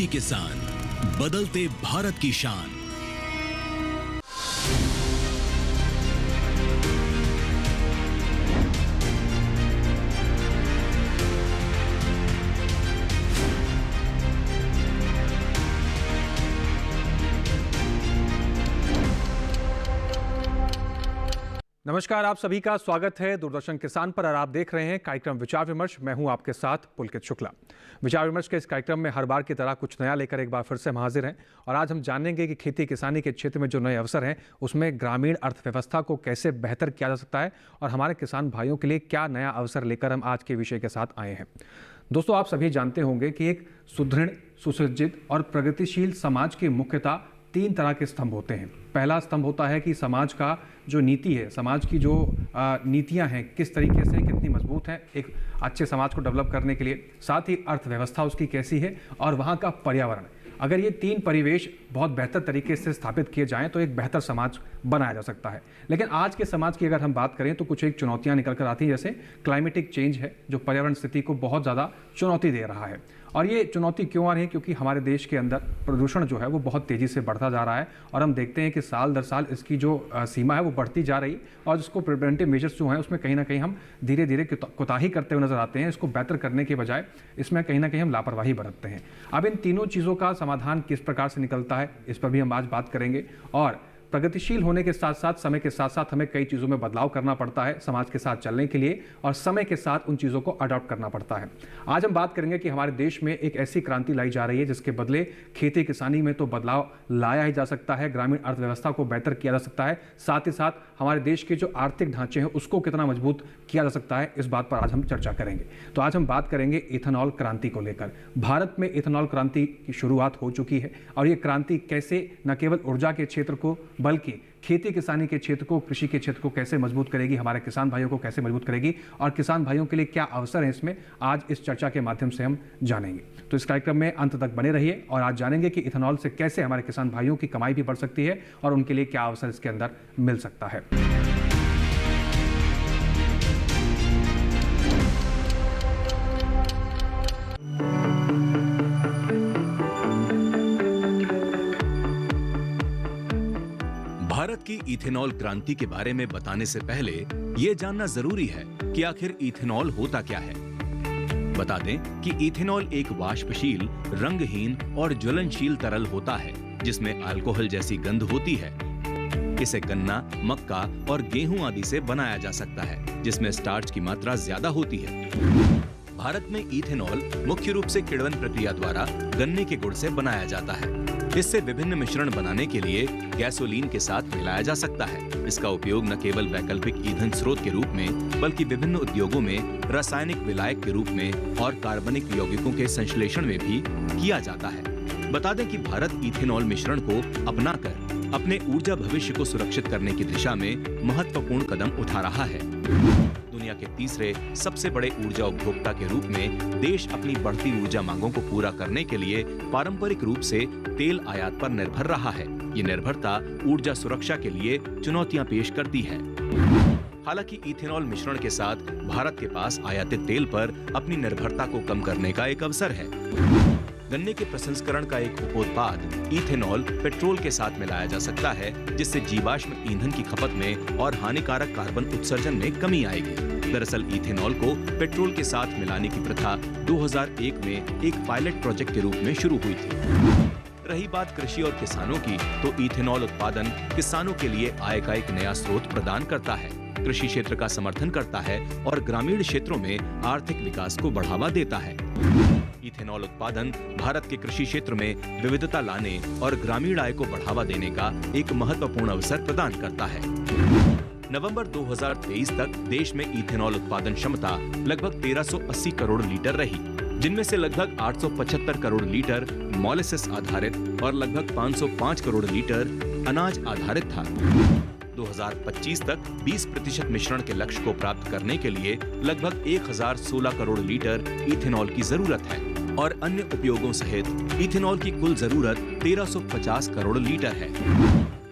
खेती किसान, बदलते भारत की शान। नमस्कार, आप सभी का स्वागत है दूरदर्शन किसान पर और आप देख रहे हैं कार्यक्रम विचार विमर्श। मैं हूं आपके साथ पुलकित शुक्ला। विचार विमर्श के इस कार्यक्रम में हर बार की तरह कुछ नया लेकर एक बार फिर से हम हाजिर हैं और आज हम जानेंगे कि खेती किसानी के क्षेत्र में जो नए अवसर हैं उसमें ग्रामीण अर्थव्यवस्था को कैसे बेहतर किया जा सकता है और हमारे किसान भाइयों के लिए क्या नया अवसर लेकर हम आज के विषय के साथ आए हैं। दोस्तों, आप सभी जानते होंगे कि एक सुदृढ़, सुसज्जित और प्रगतिशील समाज के मुख्यतः 3 तरह के स्तंभ होते हैं। पहला स्तंभ होता है कि समाज का जो नीति है, समाज की जो नीतियां हैं किस तरीके से, कितनी मजबूत हैं एक अच्छे समाज को डेवलप करने के लिए, साथ ही अर्थव्यवस्था उसकी कैसी है और वहाँ का पर्यावरण। अगर ये 3 परिवेश बहुत बेहतर तरीके से स्थापित किए जाएं तो एक बेहतर समाज बनाया जा सकता है। लेकिन आज के समाज की अगर हम बात करें तो कुछ एक चुनौतियां निकल कर आती हैं, जैसे क्लाइमेटिक चेंज है जो पर्यावरण स्थिति को बहुत ज़्यादा चुनौती दे रहा है। और ये चुनौती क्यों आ रही है? क्योंकि हमारे देश के अंदर प्रदूषण जो है वो बहुत तेज़ी से बढ़ता जा रहा है और हम देखते हैं कि साल दर साल इसकी जो सीमा है वो बढ़ती जा रही है और जिसको प्रिवेंटिव मेजर्स जो हैं उसमें कहीं ना कहीं हम धीरे धीरे कोताही करते हुए नजर आते हैं। इसको बेहतर करने के बजाय इसमें कहीं ना कहीं हम लापरवाही बरतते हैं। अब इन तीनों चीज़ों का समाधान किस प्रकार से निकलता है इस पर भी हम आज बात करेंगे। और प्रगतिशील होने के साथ साथ समय के साथ साथ हमें कई चीज़ों में बदलाव करना पड़ता है समाज के साथ चलने के लिए और समय के साथ उन चीज़ों को अडॉप्ट करना पड़ता है। आज हम बात करेंगे कि हमारे देश में एक ऐसी क्रांति लाई जा रही है जिसके बदले खेती किसानी में तो बदलाव लाया ही जा सकता है, ग्रामीण अर्थव्यवस्था को बेहतर किया जा सकता है, साथ ही साथ हमारे देश के जो आर्थिक ढांचे हैं उसको कितना मजबूत किया जा सकता है, इस बात पर आज हम चर्चा करेंगे। तो आज हम बात करेंगे इथेनॉल क्रांति को लेकर। भारत में इथेनॉल क्रांति की शुरुआत हो चुकी है और ये क्रांति कैसे न केवल ऊर्जा के क्षेत्र को बल्कि खेती किसानी के क्षेत्र को, कृषि के क्षेत्र को कैसे मजबूत करेगी, हमारे किसान भाइयों को कैसे मजबूत करेगी और किसान भाइयों के लिए क्या अवसर है इसमें, आज इस चर्चा के माध्यम से हम जानेंगे। तो इस कार्यक्रम में अंत तक बने रहिए और आज जानेंगे कि इथेनॉल से कैसे हमारे किसान भाइयों की कमाई भी बढ़ सकती है और उनके लिए क्या अवसर इसके अंदर मिल सकता है। भारत की इथेनॉल क्रांति के बारे में बताने से पहले यह जानना जरूरी है कि आखिर इथेनॉल होता क्या है। बता दें कि इथेनॉल एक वाष्पशील, रंगहीन और ज्वलनशील तरल होता है जिसमें अल्कोहल जैसी गंध होती है। इसे गन्ना, मक्का और गेहूं आदि से बनाया जा सकता है जिसमें स्टार्च की मात्रा ज्यादा होती है। भारत में इथेनॉल मुख्य रूप से किण्वन प्रक्रिया द्वारा गन्ने के गुड़ से बनाया जाता है। इससे विभिन्न मिश्रण बनाने के लिए गैसोलीन के साथ मिलाया जा सकता है। इसका उपयोग न केवल वैकल्पिक ईंधन स्रोत के रूप में बल्कि विभिन्न उद्योगों में रासायनिक विलायक के रूप में और कार्बनिक यौगिकों के संश्लेषण में भी किया जाता है। बता दें कि भारत इथेनॉल मिश्रण को अपनाकर अपने ऊर्जा भविष्य को सुरक्षित करने की दिशा में महत्वपूर्ण कदम उठा रहा है। दुनिया के तीसरे सबसे बड़े ऊर्जा उपभोक्ता के रूप में देश अपनी बढ़ती ऊर्जा मांगों को पूरा करने के लिए पारंपरिक रूप से तेल आयात पर निर्भर रहा है। ये निर्भरता ऊर्जा सुरक्षा के लिए चुनौतियां पेश करती है। हालांकि इथेनॉल मिश्रण के साथ भारत के पास आयातित तेल पर अपनी निर्भरता को कम करने का एक अवसर है। गन्ने के प्रसंस्करण का एक उपोत्पाद इथेनॉल पेट्रोल के साथ मिलाया जा सकता है जिससे जीवाश्म ईंधन की खपत में और हानिकारक कार्बन उत्सर्जन में कमी आएगी। दरअसल इथेनॉल को पेट्रोल के साथ मिलाने की प्रथा 2001 में एक पायलट प्रोजेक्ट के रूप में शुरू हुई थी। रही बात कृषि और किसानों की, तो इथेनॉल उत्पादन किसानों के लिए आय का एक नया स्रोत प्रदान करता है, कृषि क्षेत्र का समर्थन करता है और ग्रामीण क्षेत्रों में आर्थिक विकास को बढ़ावा देता है। इथेनॉल उत्पादन भारत के कृषि क्षेत्र में विविधता लाने और ग्रामीण आय को बढ़ावा देने का एक महत्वपूर्ण अवसर प्रदान करता है। नवंबर 2023 तक देश में इथेनॉल उत्पादन क्षमता लगभग 1380 करोड़ लीटर रही, जिनमें से लगभग 875 करोड़ लीटर मोलेसिस आधारित और लगभग 505 करोड़ लीटर अनाज आधारित था। 2025 तक 20% मिश्रण के लक्ष्य को प्राप्त करने के लिए लगभग 1016 करोड़ लीटर इथेनॉल की जरूरत है और अन्य उपयोगों सहित इथेनॉल की कुल जरूरत 1350 करोड़ लीटर है।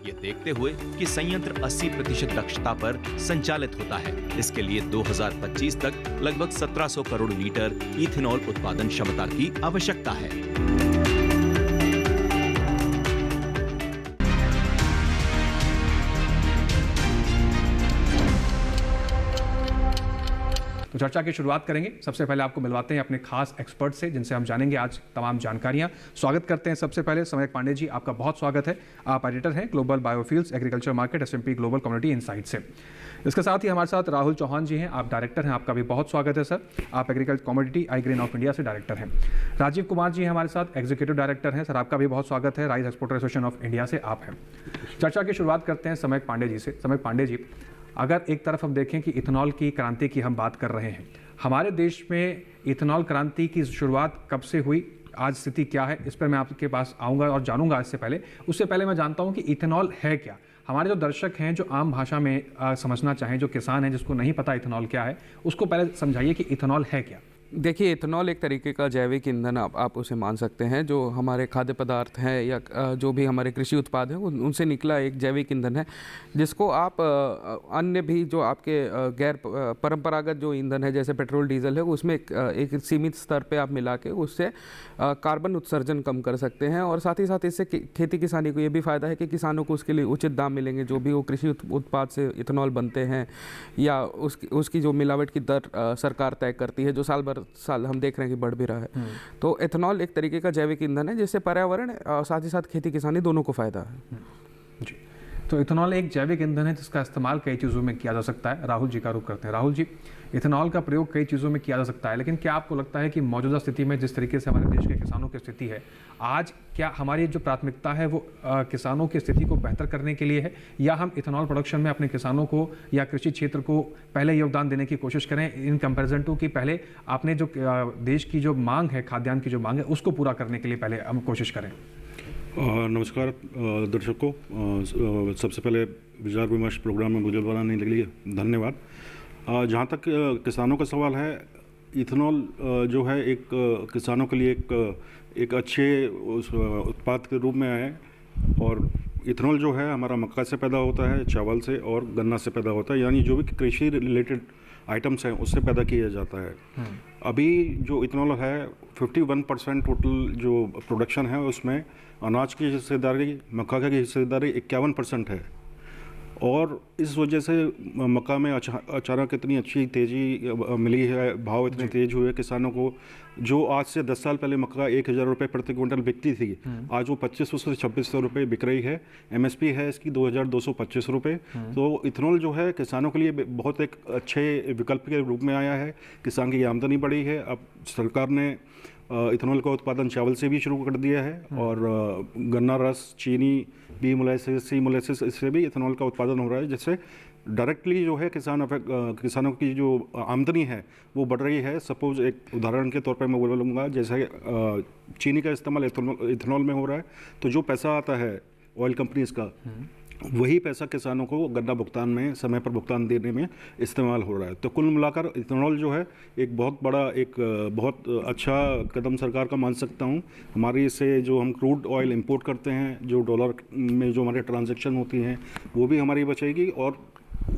ये देखते हुए कि संयंत्र 80% दक्षता पर संचालित होता है, इसके लिए 2025 तक लगभग 1700 करोड़ लीटर इथेनॉल उत्पादन क्षमता की आवश्यकता है। तो चर्चा की शुरुआत करेंगे। सबसे पहले आपको मिलवाते हैं अपने खास एक्सपर्ट से, जिनसे हम जानेंगे आज तमाम जानकारियां। स्वागत करते हैं सबसे पहले सम्यक पांडे जी, आपका बहुत स्वागत है। आप एडिटर हैं global biofuels agriculture market SMP global community insight से। इसके साथ ही हमारे साथ राहुल चौहान जी हैं, आप डायरेक्टर हैं, आपका भी बहुत स्वागत है सर। आप एग्रीकल्चर कमोडिटी आई-ग्रेन ऑफ इंडिया से डायरेक्टर हैं। राजीव कुमार जी हमारे साथ एग्जीक्यूटिव डायरेक्टर हैं, सर आपका भी बहुत स्वागत है। Rice exporter association of India से आप हैं। चर्चा की शुरुआत करते हैं सम्यक पांडे जी से। सम्यक पांडे जी, अगर एक तरफ हम देखें कि इथेनॉल की क्रांति की हम बात कर रहे हैं, हमारे देश में इथेनॉल क्रांति की शुरुआत कब से हुई, आज स्थिति क्या है, इस पर मैं आपके पास आऊँगा और जानूंगा। उससे पहले मैं जानता हूँ कि इथेनॉल है क्या। हमारे जो दर्शक हैं, जो आम भाषा में समझना चाहें, जो किसान हैं जिसको नहीं पता इथेनॉल क्या है, उसको पहले समझाइए कि इथेनॉल है क्या। देखिए, इथेनॉल एक तरीके का जैविक ईंधन आप उसे मान सकते हैं। जो हमारे खाद्य पदार्थ हैं या जो भी हमारे कृषि उत्पाद हैं उनसे निकला एक जैविक ईंधन है, जिसको आप अन्य भी जो आपके गैर परंपरागत जो ईंधन है जैसे पेट्रोल डीजल है उसमें एक सीमित स्तर पे आप मिला के उससे कार्बन उत्सर्जन कम कर सकते हैं। और साथ ही साथ इससे खेती किसानी को ये भी फ़ायदा है कि किसानों को उसके लिए उचित दाम मिलेंगे। जो भी वो कृषि उत्पाद से इथेनॉल बनते हैं या उसकी जो मिलावट की दर सरकार तय करती है, जो साल हम देख रहे हैं कि बढ़ भी रहा है। तो एथेनॉल एक तरीके का जैविक ईंधन है जिससे पर्यावरण साथ ही साथ खेती किसानी दोनों को फायदा है। जी, तो इथेनॉल एक जैविक ईंधन है जिसका इस्तेमाल कई चीज़ों में किया जा सकता है। राहुल जी का रुख करते हैं। राहुल जी, इथेनॉल का प्रयोग कई चीज़ों में किया जा सकता है, लेकिन क्या आपको लगता है कि मौजूदा स्थिति में जिस तरीके से हमारे देश के किसानों की स्थिति है आज, क्या हमारी जो प्राथमिकता है वो किसानों की स्थिति को बेहतर करने के लिए है, या हम इथेनॉल प्रोडक्शन में अपने किसानों को या कृषि क्षेत्र को पहले योगदान देने की कोशिश करें इन कंपैरिजन टू कि पहले आपने जो देश की जो मांग है, खाद्यान्न की जो मांग है, उसको पूरा करने के लिए पहले हम कोशिश करें। नमस्कार दर्शकों, सबसे पहले विचार विमर्श प्रोग्राम में मुझे बनाने के लिए धन्यवाद। जहाँ तक किसानों का सवाल है, इथेनॉल जो है एक किसानों के लिए एक अच्छे उत्पाद के रूप में है। और इथेनॉल जो है हमारा मक्का से पैदा होता है, चावल से और गन्ना से पैदा होता है, यानी जो भी कृषि रिलेटेड आइटम्स हैं उससे पैदा किया जाता है। अभी जो इथेनॉल है 51% टोटल जो प्रोडक्शन है उसमें अनाज की हिस्सेदारी, मक्का की हिस्सेदारी 51% है। और इस वजह से मक्का में अचानक इतनी अच्छी तेज़ी मिली है, भाव इतने तेज हुए किसानों को। जो आज से 10 साल पहले मक्का 1000 रुपये प्रति क्विंटल बिकती थी, आज वो 2500 से 2600 रुपये बिक रही है। MSP है इसकी 2225 रुपये। तो इथेनॉल जो है किसानों के लिए बहुत एक अच्छे विकल्प के रूप में आया है। किसान की आमदनी बढ़ी है। अब सरकार ने इथेनॉल का उत्पादन चावल से भी शुरू कर दिया है, और गन्ना रस, चीनी, बी मोलेसिस, सी मोलेसिस, इससे भी इथेनॉल का उत्पादन हो रहा है, जिससे डायरेक्टली जो है किसानों की जो आमदनी है वो बढ़ रही है। सपोज एक उदाहरण के तौर पे मैं बोलूँगा, जैसे चीनी का इस्तेमाल इथेनॉल में हो रहा है, तो जो पैसा आता है ऑयल कंपनीज का, वही पैसा किसानों को गन्ना भुगतान में, समय पर भुगतान देने में इस्तेमाल हो रहा है। तो कुल मिलाकर इथेनॉल जो है एक बहुत बड़ा, एक बहुत अच्छा कदम सरकार का मान सकता हूँ। हमारी इससे जो हम क्रूड ऑयल इंपोर्ट करते हैं, जो डॉलर में जो हमारे ट्रांजैक्शन होती हैं, वो भी हमारी बचेगी, और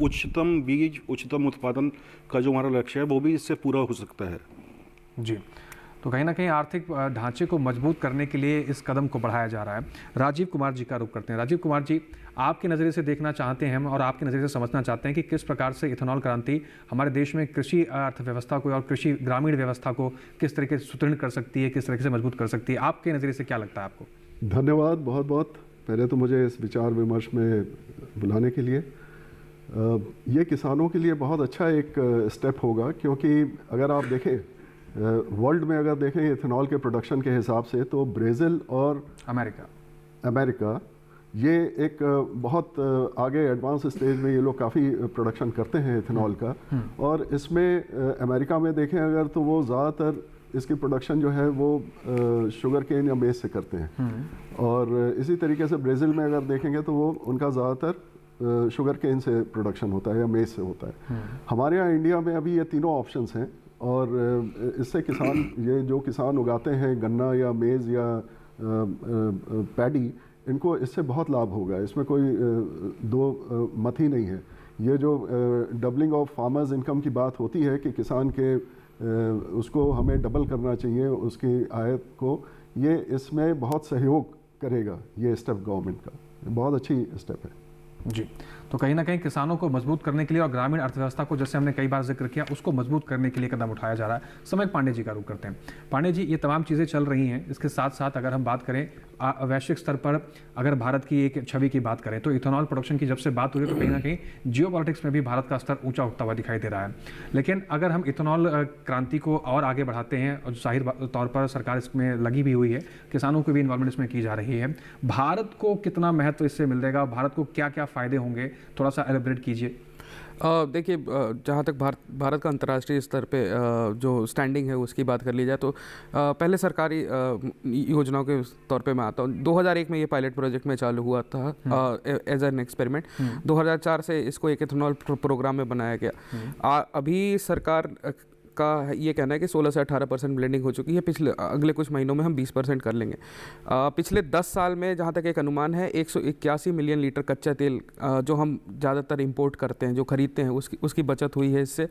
उच्चतम बीज, उच्चतम उत्पादन का जो हमारा लक्ष्य है वो भी इससे पूरा हो सकता है। जी, तो कहीं ना कहीं आर्थिक ढांचे को मजबूत करने के लिए इस कदम को बढ़ाया जा रहा है। राजीव कुमार जी का रुख करते हैं। राजीव कुमार जी, आपके नज़रिए से देखना चाहते हैं हम, और आपके नज़रिए से समझना चाहते हैं कि किस प्रकार से इथेनॉल क्रांति हमारे देश में कृषि अर्थव्यवस्था को और कृषि ग्रामीण व्यवस्था को किस तरीके से सुदृढ़ कर सकती है, किस तरीके से मजबूत कर सकती है। आपके नज़रिए से क्या लगता है आपको? धन्यवाद बहुत बहुत। पहले तो मुझे इस विचार विमर्श में बुलाने के लिए। ये किसानों के लिए बहुत अच्छा एक स्टेप होगा, क्योंकि अगर आप देखें वर्ल्ड में, अगर देखें इथेनॉल के प्रोडक्शन के हिसाब से, तो ब्राज़ील और अमेरिका ये एक बहुत आगे एडवांस स्टेज में ये लोग काफ़ी प्रोडक्शन करते हैं इथेनॉल का। और इसमें अमेरिका में देखें अगर, तो वो ज़्यादातर इसकी प्रोडक्शन जो है वो शुगर केन या मेज से करते हैं। और इसी तरीके से ब्राज़ील में अगर देखेंगे तो वो उनका ज़्यादातर शुगर केन से प्रोडक्शन होता है या मेज से होता है। हमारे यहाँ इंडिया में अभी ये तीनों ऑप्शंस हैं, और इससे किसान, ये जो किसान उगाते हैं गन्ना या मेज़ या पैडी, इनको इससे बहुत लाभ होगा। इसमें कोई दो मत ही नहीं है। ये जो डबलिंग ऑफ फार्मर्स इनकम की बात होती है कि किसान के उसको हमें डबल करना चाहिए उसकी आय को, ये इसमें बहुत सहयोग करेगा ये स्टेप गवर्नमेंट का। बहुत अच्छी स्टेप है। जी, तो कहीं ना कहीं किसानों को मजबूत करने के लिए और ग्रामीण अर्थव्यवस्था को, जैसे हमने कई बार जिक्र किया, उसको मजबूत करने के लिए कदम उठाया जा रहा है। समय पांडे जी का रुख करते हैं। पांडे जी, ये तमाम चीज़ें चल रही हैं, इसके साथ साथ अगर हम बात करें वैश्विक स्तर पर, अगर भारत की एक छवि की बात करें तो इथेनॉल प्रोडक्शन की जब से बात हो रही है तो कहीं ना कहीं जियोपॉलिटिक्स में भी भारत का स्तर ऊंचा उठता हुआ दिखाई दे रहा है। लेकिन अगर हम इथेनॉल क्रांति को और आगे बढ़ाते हैं, और जाहिर तौर पर सरकार इसमें लगी भी हुई है, किसानों की भी इन्वॉल्वमेंट इसमें की जा रही है, भारत को कितना महत्व इससे मिलेगा, भारत को क्या क्या फ़ायदे होंगे, थोड़ा सा एलिब्रेट कीजिए। देखिए, जहाँ तक भारत का अंतर्राष्ट्रीय स्तर पे जो स्टैंडिंग है उसकी बात कर ली जाए तो पहले सरकारी योजनाओं के तौर पे मैं आता हूँ। 2001 में ये पायलट प्रोजेक्ट में चालू हुआ था एज एन एक्सपेरिमेंट। 2004 से इसको एक इथेनॉल प्रोग्राम में बनाया गया। अभी सरकार का ये कहना है कि 16 से 18% ब्लेंडिंग हो चुकी है। अगले कुछ महीनों में हम 20% कर लेंगे। पिछले 10 साल में जहाँ तक एक अनुमान है 181 मिलियन लीटर कच्चा तेल जो हम ज़्यादातर इंपोर्ट करते हैं, जो खरीदते हैं, उसकी बचत हुई है। इससे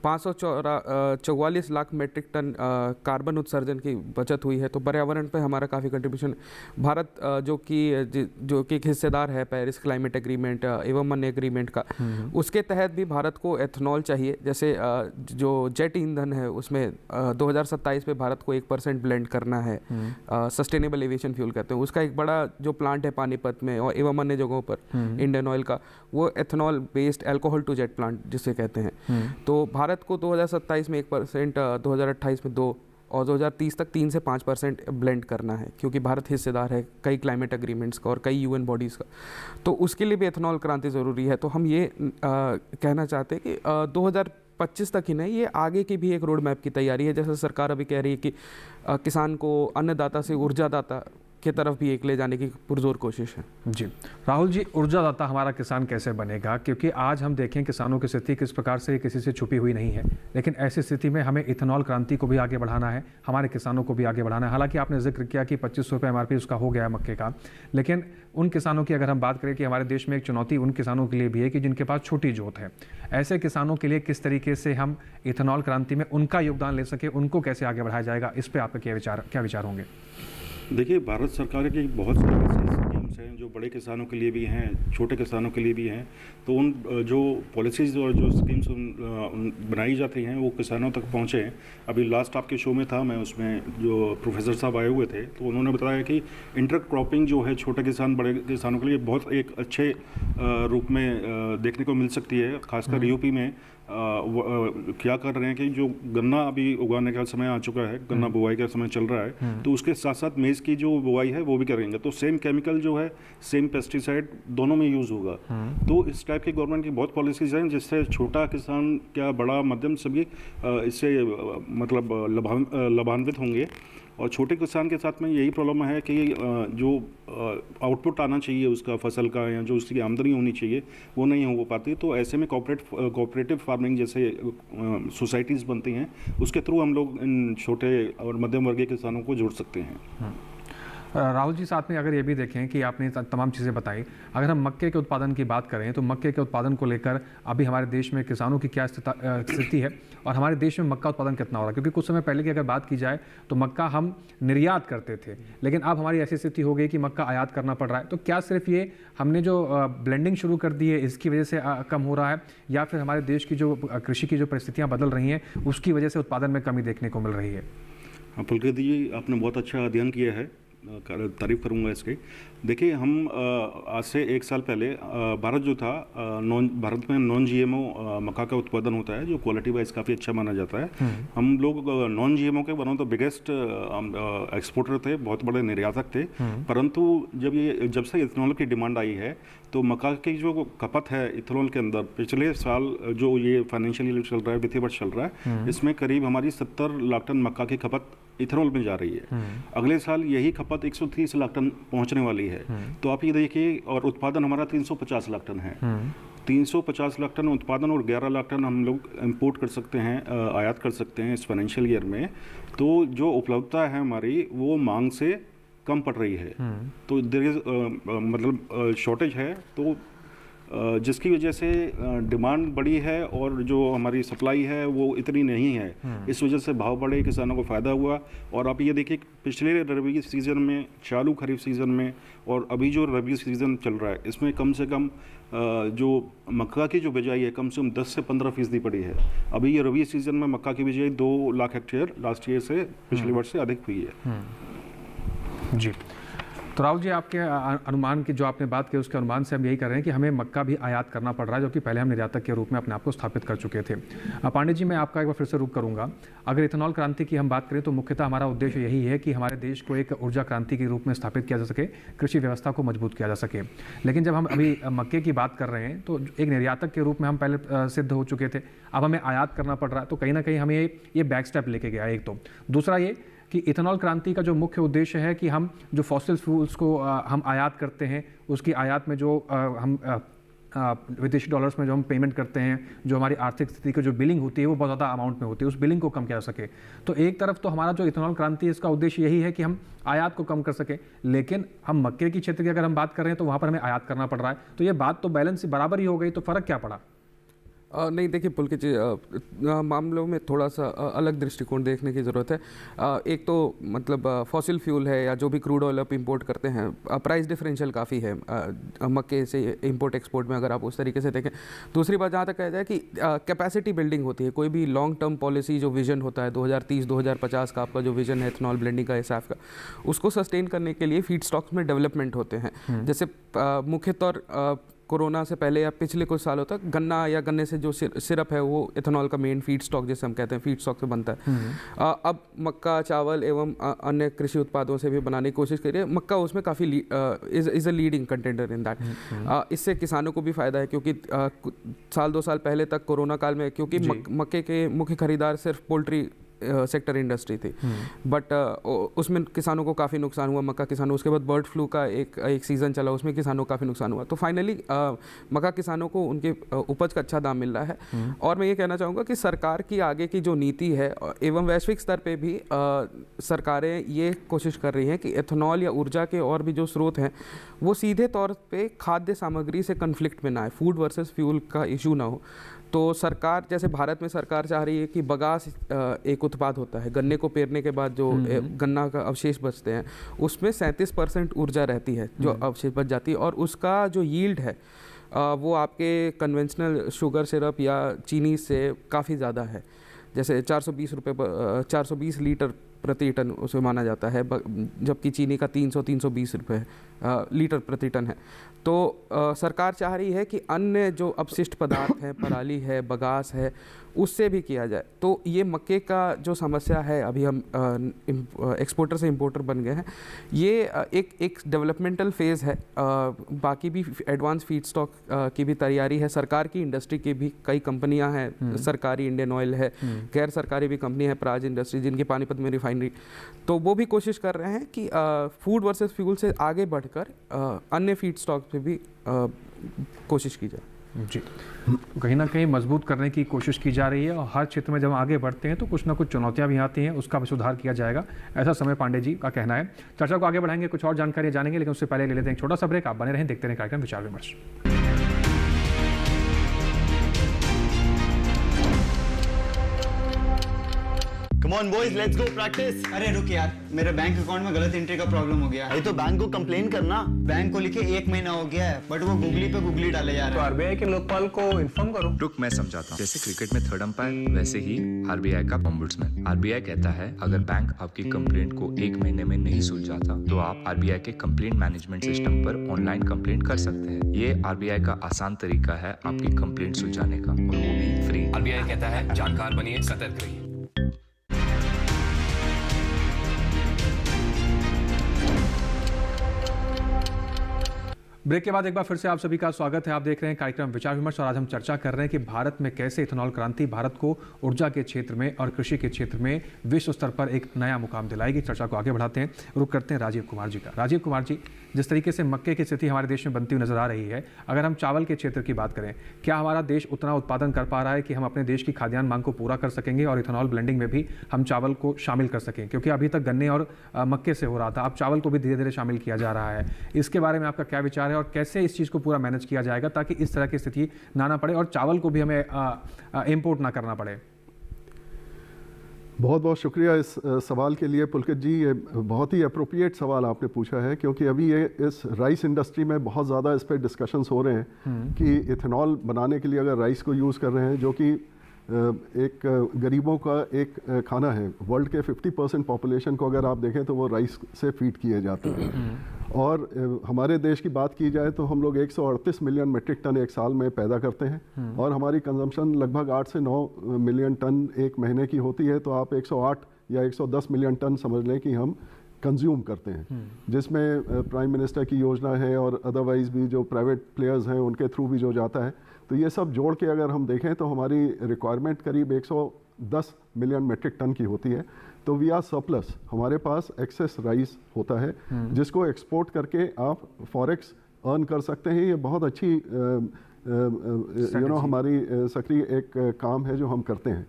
544 लाख मेट्रिक टन कार्बन उत्सर्जन की बचत हुई है। तो पर्यावरण पे हमारा काफ़ी कंट्रीब्यूशन, भारत जो कि एक हिस्सेदार है पेरिस क्लाइमेट एग्रीमेंट एवं अन्य एग्रीमेंट का, उसके तहत भी भारत को एथनॉल चाहिए। जैसे जो जेट ईंधन है उसमें 2027 में भारत को 1% ब्लेंड करना है, सस्टेनेबल एविएशन फ्यूल कहते हैं। उसका एक बड़ा जो प्लांट है पानीपत में और एवं अन्य जगहों पर इंडियन ऑयल का, वो ethanol based alcohol to jet plant जिसे कहते हैं। तो भारत को 2027 में 1%, 2028 में 2% और 2030 तक 3 से 5% ब्लेंड करना है, क्योंकि भारत हिस्सेदार है कई क्लाइमेट एग्रीमेंट्स का और कई यूएन बॉडीज़ का। तो उसके लिए भी एथनॉल क्रांति ज़रूरी है। तो हम ये कहना चाहते हैं कि 2025 तक ही नहीं, ये आगे की भी एक रोड मैप की तैयारी है। जैसे सरकार अभी कह रही है कि किसान को अन्नदाता से ऊर्जादाता की तरफ भी एक ले जाने की पुरजोर कोशिश है। जी राहुल जी, ऊर्जादाता हमारा किसान कैसे बनेगा? क्योंकि आज हम देखें किसानों की स्थिति किस प्रकार से किसी से छुपी हुई नहीं है, लेकिन ऐसी स्थिति में हमें इथेनॉल क्रांति को भी आगे बढ़ाना है, हमारे किसानों को भी आगे बढ़ाना है। हालांकि आपने जिक्र किया कि 2500 रुपये MRP उसका हो गया है मक्के का, लेकिन उन किसानों की अगर हम बात करें कि हमारे देश में एक चुनौती उन किसानों के लिए भी है कि जिनके पास छोटी जोत है, ऐसे किसानों के लिए किस तरीके से हम इथेनॉल क्रांति में उनका योगदान ले सके, उनको कैसे आगे बढ़ाया जाएगा, इस पर आपके क्या विचार होंगे? देखिए, भारत सरकार की बहुत सारी ऐसी स्कीम्स हैं जो बड़े किसानों के लिए भी हैं, छोटे किसानों के लिए भी हैं। तो उन जो पॉलिसीज़ और जो स्कीम्स बनाई जाती हैं वो किसानों तक पहुँचे। अभी लास्ट आपके शो में था, मैं उसमें जो प्रोफेसर साहब आए हुए थे, तो उन्होंने बताया कि इंटर क्रॉपिंग जो है छोटे किसान बड़े किसानों के लिए बहुत एक अच्छे रूप में देखने को मिल सकती है। खासकर यूपी में क्या कर रहे हैं कि जो गन्ना अभी उगाने का समय आ चुका है, गन्ना बुआई का समय चल रहा है, तो उसके साथ साथ मेज़ की जो बुआई है वो भी करेंगे। तो सेम केमिकल जो है, सेम पेस्टिसाइड दोनों में यूज़ होगा। तो इस टाइप की गवर्नमेंट की बहुत पॉलिसीज़ हैं जिससे छोटा किसान क्या बड़ा मध्यम सभी इससे मतलब लाभान्वित होंगे। और छोटे किसान के साथ में यही प्रॉब्लम है कि जो आउटपुट आना चाहिए उसका फसल का, या जो उसकी आमदनी होनी चाहिए, वो नहीं हो पाती। तो ऐसे में कोऑपरेटिव फार्मिंग जैसे सोसाइटीज़ बनती हैं, उसके थ्रू हम लोग इन छोटे और मध्यम वर्गीय किसानों को जोड़ सकते हैं। राहुल जी, साथ में अगर ये भी देखें कि आपने तमाम चीज़ें बताई, अगर हम मक्के के उत्पादन की बात करें तो मक्के के उत्पादन को लेकर अभी हमारे देश में किसानों की क्या स्थिति है और हमारे देश में मक्का उत्पादन कितना हो रहा है? क्योंकि कुछ समय पहले की अगर बात की जाए तो मक्का हम निर्यात करते थे, लेकिन अब हमारी ऐसी स्थिति हो गई कि मक्का आयात करना पड़ रहा है। तो क्या सिर्फ ये हमने जो ब्लेंडिंग शुरू कर दी है इसकी वजह से कम हो रहा है, या फिर हमारे देश की जो कृषि की जो परिस्थितियाँ बदल रही हैं उसकी वजह से उत्पादन में कमी देखने को मिल रही है? हाँ पुलकित जी, आपने बहुत अच्छा अध्ययन किया है, तारीफ़ करूंगा इसकी। देखिए, हम आज से 1 साल पहले भारत जो था भारत में नॉन GMO मक्का का उत्पादन होता है जो क्वालिटी वाइज काफ़ी अच्छा माना जाता है। हम लोग नॉन GMO के one of the biggest exporter थे, बहुत बड़े निर्यातक थे। परंतु जब से इथेनॉल की डिमांड आई है तो मक्का की जो खपत है इथेनॉल के अंदर, पिछले साल जो ये फाइनेंशियल ईयर चल रहा है, वित्तीय वर्ष चल रहा है, इसमें करीब हमारी 70 लाख टन मक्का की खपत इथेनॉल में जा रही है। अगले साल यही खपत 130 लाख टन पहुंचने वाली है। तो आप ये देखिए, और उत्पादन हमारा 350 लाख टन है। 350 लाख टन उत्पादन और 11 लाख टन हम लोग इंपोर्ट कर सकते हैं, आयात कर सकते हैं इस फाइनेंशियल ईयर में। तो जो उपलब्धता है हमारी वो मांग से कम पड़ रही है। तो देयर इज मतलब शॉर्टेज है। तो जिसकी वजह से डिमांड बड़ी है और जो हमारी सप्लाई है वो इतनी नहीं है। इस वजह से भाव बढ़े, किसानों को फ़ायदा हुआ। और आप ये देखिए पिछले रबी सीज़न में, चालू खरीफ सीज़न में और अभी जो रबी सीज़न चल रहा है, इसमें कम से कम जो मक्का की जो बिजाई है कम से कम 10 से 15% पड़ी है। अभी ये रबी सीज़न में मक्का की बिजाई 2 लाख हेक्टेयर लास्ट ईयर से, पिछले वर्ष से अधिक हुई है। जी, तो राहुल जी, आपके अनुमान की जो आपने बात की उसके अनुमान से हम यही कर रहे हैं कि हमें मक्का भी आयात करना पड़ रहा है, जो कि पहले हम निर्यातक के रूप में अपने आप को स्थापित कर चुके थे। पांडे जी, मैं आपका एक बार फिर से रुख करूंगा। अगर इथेनॉल क्रांति की हम बात करें तो मुख्यतः हमारा उद्देश्य यही है कि हमारे देश को एक ऊर्जा क्रांति के रूप में स्थापित किया जा सके, कृषि व्यवस्था को मजबूत किया जा सके। लेकिन जब हम अभी मक्के की बात कर रहे हैं तो एक निर्यातक के रूप में हम पहले सिद्ध हो चुके थे, अब हमें आयात करना पड़ रहा है, तो कहीं ना कहीं हमें ये बैक स्टेप लेके गया। एक तो दूसरा ये कि इथेनॉल क्रांति का जो मुख्य उद्देश्य है कि हम जो फॉसिल फ्यूल्स को हम आयात करते हैं, उसकी आयात में जो हम विदेशी डॉलर्स में जो हम पेमेंट करते हैं, जो हमारी आर्थिक स्थिति की जो बिलिंग होती है वो बहुत ज़्यादा अमाउंट में होती है, उस बिलिंग को कम किया जा सके। तो एक तरफ तो हमारा जो इथेनॉल क्रांति है इसका उद्देश्य यही है कि हम आयात को कम कर सके, लेकिन हम मक्के की क्षेत्र की अगर हम बात कर रहे हैं तो वहाँ पर हमें आयात करना पड़ रहा है। तो ये बात तो बैलेंस बराबर ही हो गई, तो फ़र्क क्या पड़ा? नहीं, देखिए पुलकित जी, मामलों में थोड़ा सा अलग दृष्टिकोण देखने की ज़रूरत है। एक तो मतलब फॉसिल फ्यूल है या जो भी क्रूड ऑयल आप इंपोर्ट करते हैं, प्राइस डिफरेंशियल काफ़ी है मक्के से इंपोर्ट एक्सपोर्ट में, अगर आप उस तरीके से देखें। दूसरी बात जहाँ तक कहा जाए कि कैपेसिटी बिल्डिंग होती है, कोई भी लॉन्ग टर्म पॉलिसी जो विजन होता है 2030-2050 का आपका जो विजन है इथेनॉल ब्लेंडिंग का, एसएफ का, उसको सस्टेन करने के लिए फीड स्टॉक्स में डेवलपमेंट होते हैं। जैसे मुख्य तौर कोरोना से पहले या पिछले कुछ सालों तक गन्ना या गन्ने से जो सिरप है वो इथेनॉल का मेन फीड स्टॉक जैसे हम कहते हैं, फीड स्टॉक से बनता है। अब मक्का, चावल एवं अन्य कृषि उत्पादों से भी बनाने की कोशिश करिए। मक्का उसमें काफ़ी is a leading contender in that. इससे किसानों को भी फ़ायदा है, क्योंकि साल 2 साल पहले तक कोरोना काल में, क्योंकि मक्के के मुख्य खरीदार सिर्फ पोल्ट्री सेक्टर इंडस्ट्री थी, बट उसमें किसानों को काफ़ी नुकसान हुआ, मक्का किसानों। उसके बाद बर्ड फ्लू का एक सीज़न चला, उसमें किसानों को काफ़ी नुकसान हुआ। तो फाइनली मक्का किसानों को उनके उपज का अच्छा दाम मिल रहा है। और मैं ये कहना चाहूँगा कि सरकार की आगे की जो नीति है एवं वैश्विक स्तर पे भी सरकारें ये कोशिश कर रही हैं कि एथेनॉल या ऊर्जा के और भी जो स्रोत हैं वो सीधे तौर पे खाद्य सामग्री से कन्फ्लिक्ट में ना आए, फूड वर्सेस फ्यूल का इशू ना हो। तो सरकार, जैसे भारत में सरकार चाह रही है कि बगास एक उत्पाद होता है, गन्ने को पेरने के बाद जो गन्ना का अवशेष बचते हैं उसमें 37% ऊर्जा रहती है जो अवशेष बच जाती है, और उसका जो यील्ड है वो आपके कन्वेंशनल शुगर सिरप या चीनी से काफ़ी ज़्यादा है। जैसे 420 लीटर प्रति टन उसे माना जाता है, जबकि चीनी का 300-320 रुपये लीटर प्रति टन है। तो सरकार चाह रही है कि अन्य जो अपशिष्ट पदार्थ हैं, पराली है, बगास है, उससे भी किया जाए। तो ये मक्के का जो समस्या है, अभी हम एक्सपोर्टर से इंपोर्टर बन गए हैं, ये एक डेवलपमेंटल फेज़ है। बाकी भी एडवांस फीड स्टॉक की भी तैयारी है, सरकार की इंडस्ट्री की भी कई कंपनियां हैं, सरकारी इंडियन ऑयल है, गैर सरकारी भी कंपनी है प्राज इंडस्ट्री जिनकी पानीपत में रिफाइनरी, तो वो भी कोशिश कर रहे हैं कि फूड वर्सेस फ्यूल से आगे बढ़कर अन्य फीड स्टॉक पे भी कोशिश की जाए। जी, कहीं ना कहीं मजबूत करने की कोशिश की जा रही है, और हर क्षेत्र में जब आगे बढ़ते हैं तो कुछ ना कुछ चुनौतियां भी आती हैं, उसका भी सुधार किया जाएगा, ऐसा समय पांडे जी का कहना है। चर्चा को आगे बढ़ाएंगे, कुछ और जानकारी जानेंगे, लेकिन उससे पहले ले लेते हैं एक छोटा सा ब्रेक। आप बने रहें, देखते रहें कार्यक्रम विचार विमर्श। Come on boys, let's go practice. अरे रुक यार, मेरे बैंक अकाउंट में गलत एंट्री का प्रॉब्लम हो गया है। अरे तो बैंक को कंप्लेन करना। बैंक को लिखे 1 महीना हो गया है, बट वो गूगली पे गूगली डाले जा रहे हैं। तो आरबीआई के लोकपाल को इन्फॉर्म करो। रुक, मैं समझाता हूँ। जैसे क्रिकेट में थर्ड अंपायर, वैसे ही आरबीआई का ओम्बुड्समैन। आरबीआई कहता है अगर बैंक आपकी कंप्लेंट को 1 महीने में नहीं सुलझाता तो आप आरबीआई के कंप्लेंट मैनेजमेंट सिस्टम पर ऑनलाइन कंप्लेंट कर सकते हैं। ये आरबीआई का आसान तरीका है आपकी कंप्लेंट सुलझाने का, और वो भी फ्री। आरबीआई कहता है जानकार बनिए, सतर्क रहिए। ब्रेक के बाद एक बार फिर से आप सभी का स्वागत है। आप देख रहे हैं कार्यक्रम विचार विमर्श, और आज हम चर्चा कर रहे हैं कि भारत में कैसे इथेनॉल क्रांति भारत को ऊर्जा के क्षेत्र में और कृषि के क्षेत्र में विश्व स्तर पर एक नया मुकाम दिलाएगी। चर्चा को आगे बढ़ाते हैं, रुक करते हैं राजीव कुमार जी का। राजीव कुमार जी, जिस तरीके से मक्के की स्थिति हमारे देश में बनती हुई नजर आ रही है, अगर हम चावल के क्षेत्र की बात करें, क्या हमारा देश उतना उत्पादन कर पा रहा है कि हम अपने देश की खाद्यान्न मांग को पूरा कर सकेंगे और इथेनॉल ब्लेंडिंग में भी हम चावल को शामिल कर सकें? क्योंकि अभी तक गन्ने और मक्के से हो रहा था, अब चावल को भी धीरे धीरे शामिल किया जा रहा है। इसके बारे में आपका क्या विचार है और कैसे इस चीज़ को पूरा मैनेज किया जाएगा ताकि इस तरह की स्थिति ना आना पड़े और चावल को भी हमें इम्पोर्ट ना करना पड़े? बहुत बहुत शुक्रिया इस सवाल के लिए पुलकित जी। ये बहुत ही अप्रोप्रिएट सवाल आपने पूछा है, क्योंकि अभी ये इस राइस इंडस्ट्री में बहुत ज़्यादा इस पर डिस्कशंस हो रहे हैं कि इथेनॉल बनाने के लिए अगर राइस को यूज़ कर रहे हैं, जो कि एक गरीबों का एक खाना है। वर्ल्ड के 50% पॉपुलेशन को अगर आप देखें तो वो राइस से फीड किए जाते हैं। और हमारे देश की बात की जाए तो हम लोग 138 मिलियन मेट्रिक टन एक साल में पैदा करते हैं और हमारी कंजम्पशन लगभग 8 से 9 मिलियन टन एक महीने की होती है। तो आप 108 या 110 मिलियन टन समझ लें कि हम कंज्यूम करते हैं, जिसमें प्राइम मिनिस्टर की योजना है और अदरवाइज भी जो प्राइवेट प्लेयर्स हैं उनके थ्रू भी जो जाता है। तो ये सब जोड़ के अगर हम देखें तो हमारी रिक्वायरमेंट करीब 110 मिलियन मेट्रिक टन की होती है। तो वी आर सरप्लस, हमारे पास एक्सेस राइस होता है जिसको एक्सपोर्ट करके आप फॉरेक्स अर्न कर सकते हैं। ये बहुत अच्छी हमारी सक्रिय एक काम है जो हम करते हैं।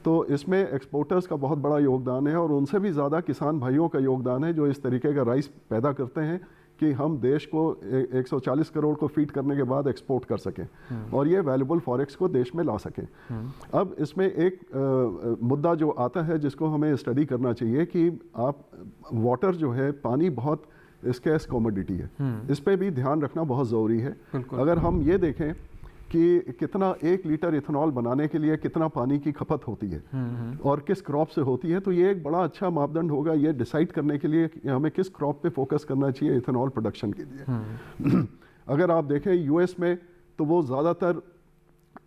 तो इसमें एक्सपोर्टर्स का बहुत बड़ा योगदान है और उनसे भी ज़्यादा किसान भाइयों का योगदान है जो इस तरीके का राइस पैदा करते हैं कि हम देश को 140 करोड़ को फीड करने के बाद एक्सपोर्ट कर सकें और ये वैल्यूबल फॉरेक्स को देश में ला सकें। अब इसमें एक मुद्दा जो आता है जिसको हमें स्टडी करना चाहिए कि आप वाटर जो है, पानी बहुत स्कैर्स कमोडिटी है, इस पे भी ध्यान रखना बहुत ज़रूरी है। अगर हम ये देखें कि कितना 1 लीटर इथेनॉल बनाने के लिए कितना पानी की खपत होती है और किस क्रॉप से होती है, तो ये एक बड़ा अच्छा मापदंड होगा ये डिसाइड करने के लिए कि हमें किस क्रॉप पे फोकस करना चाहिए इथेनॉल प्रोडक्शन के लिए। अगर आप देखें यूएस में तो वो ज़्यादातर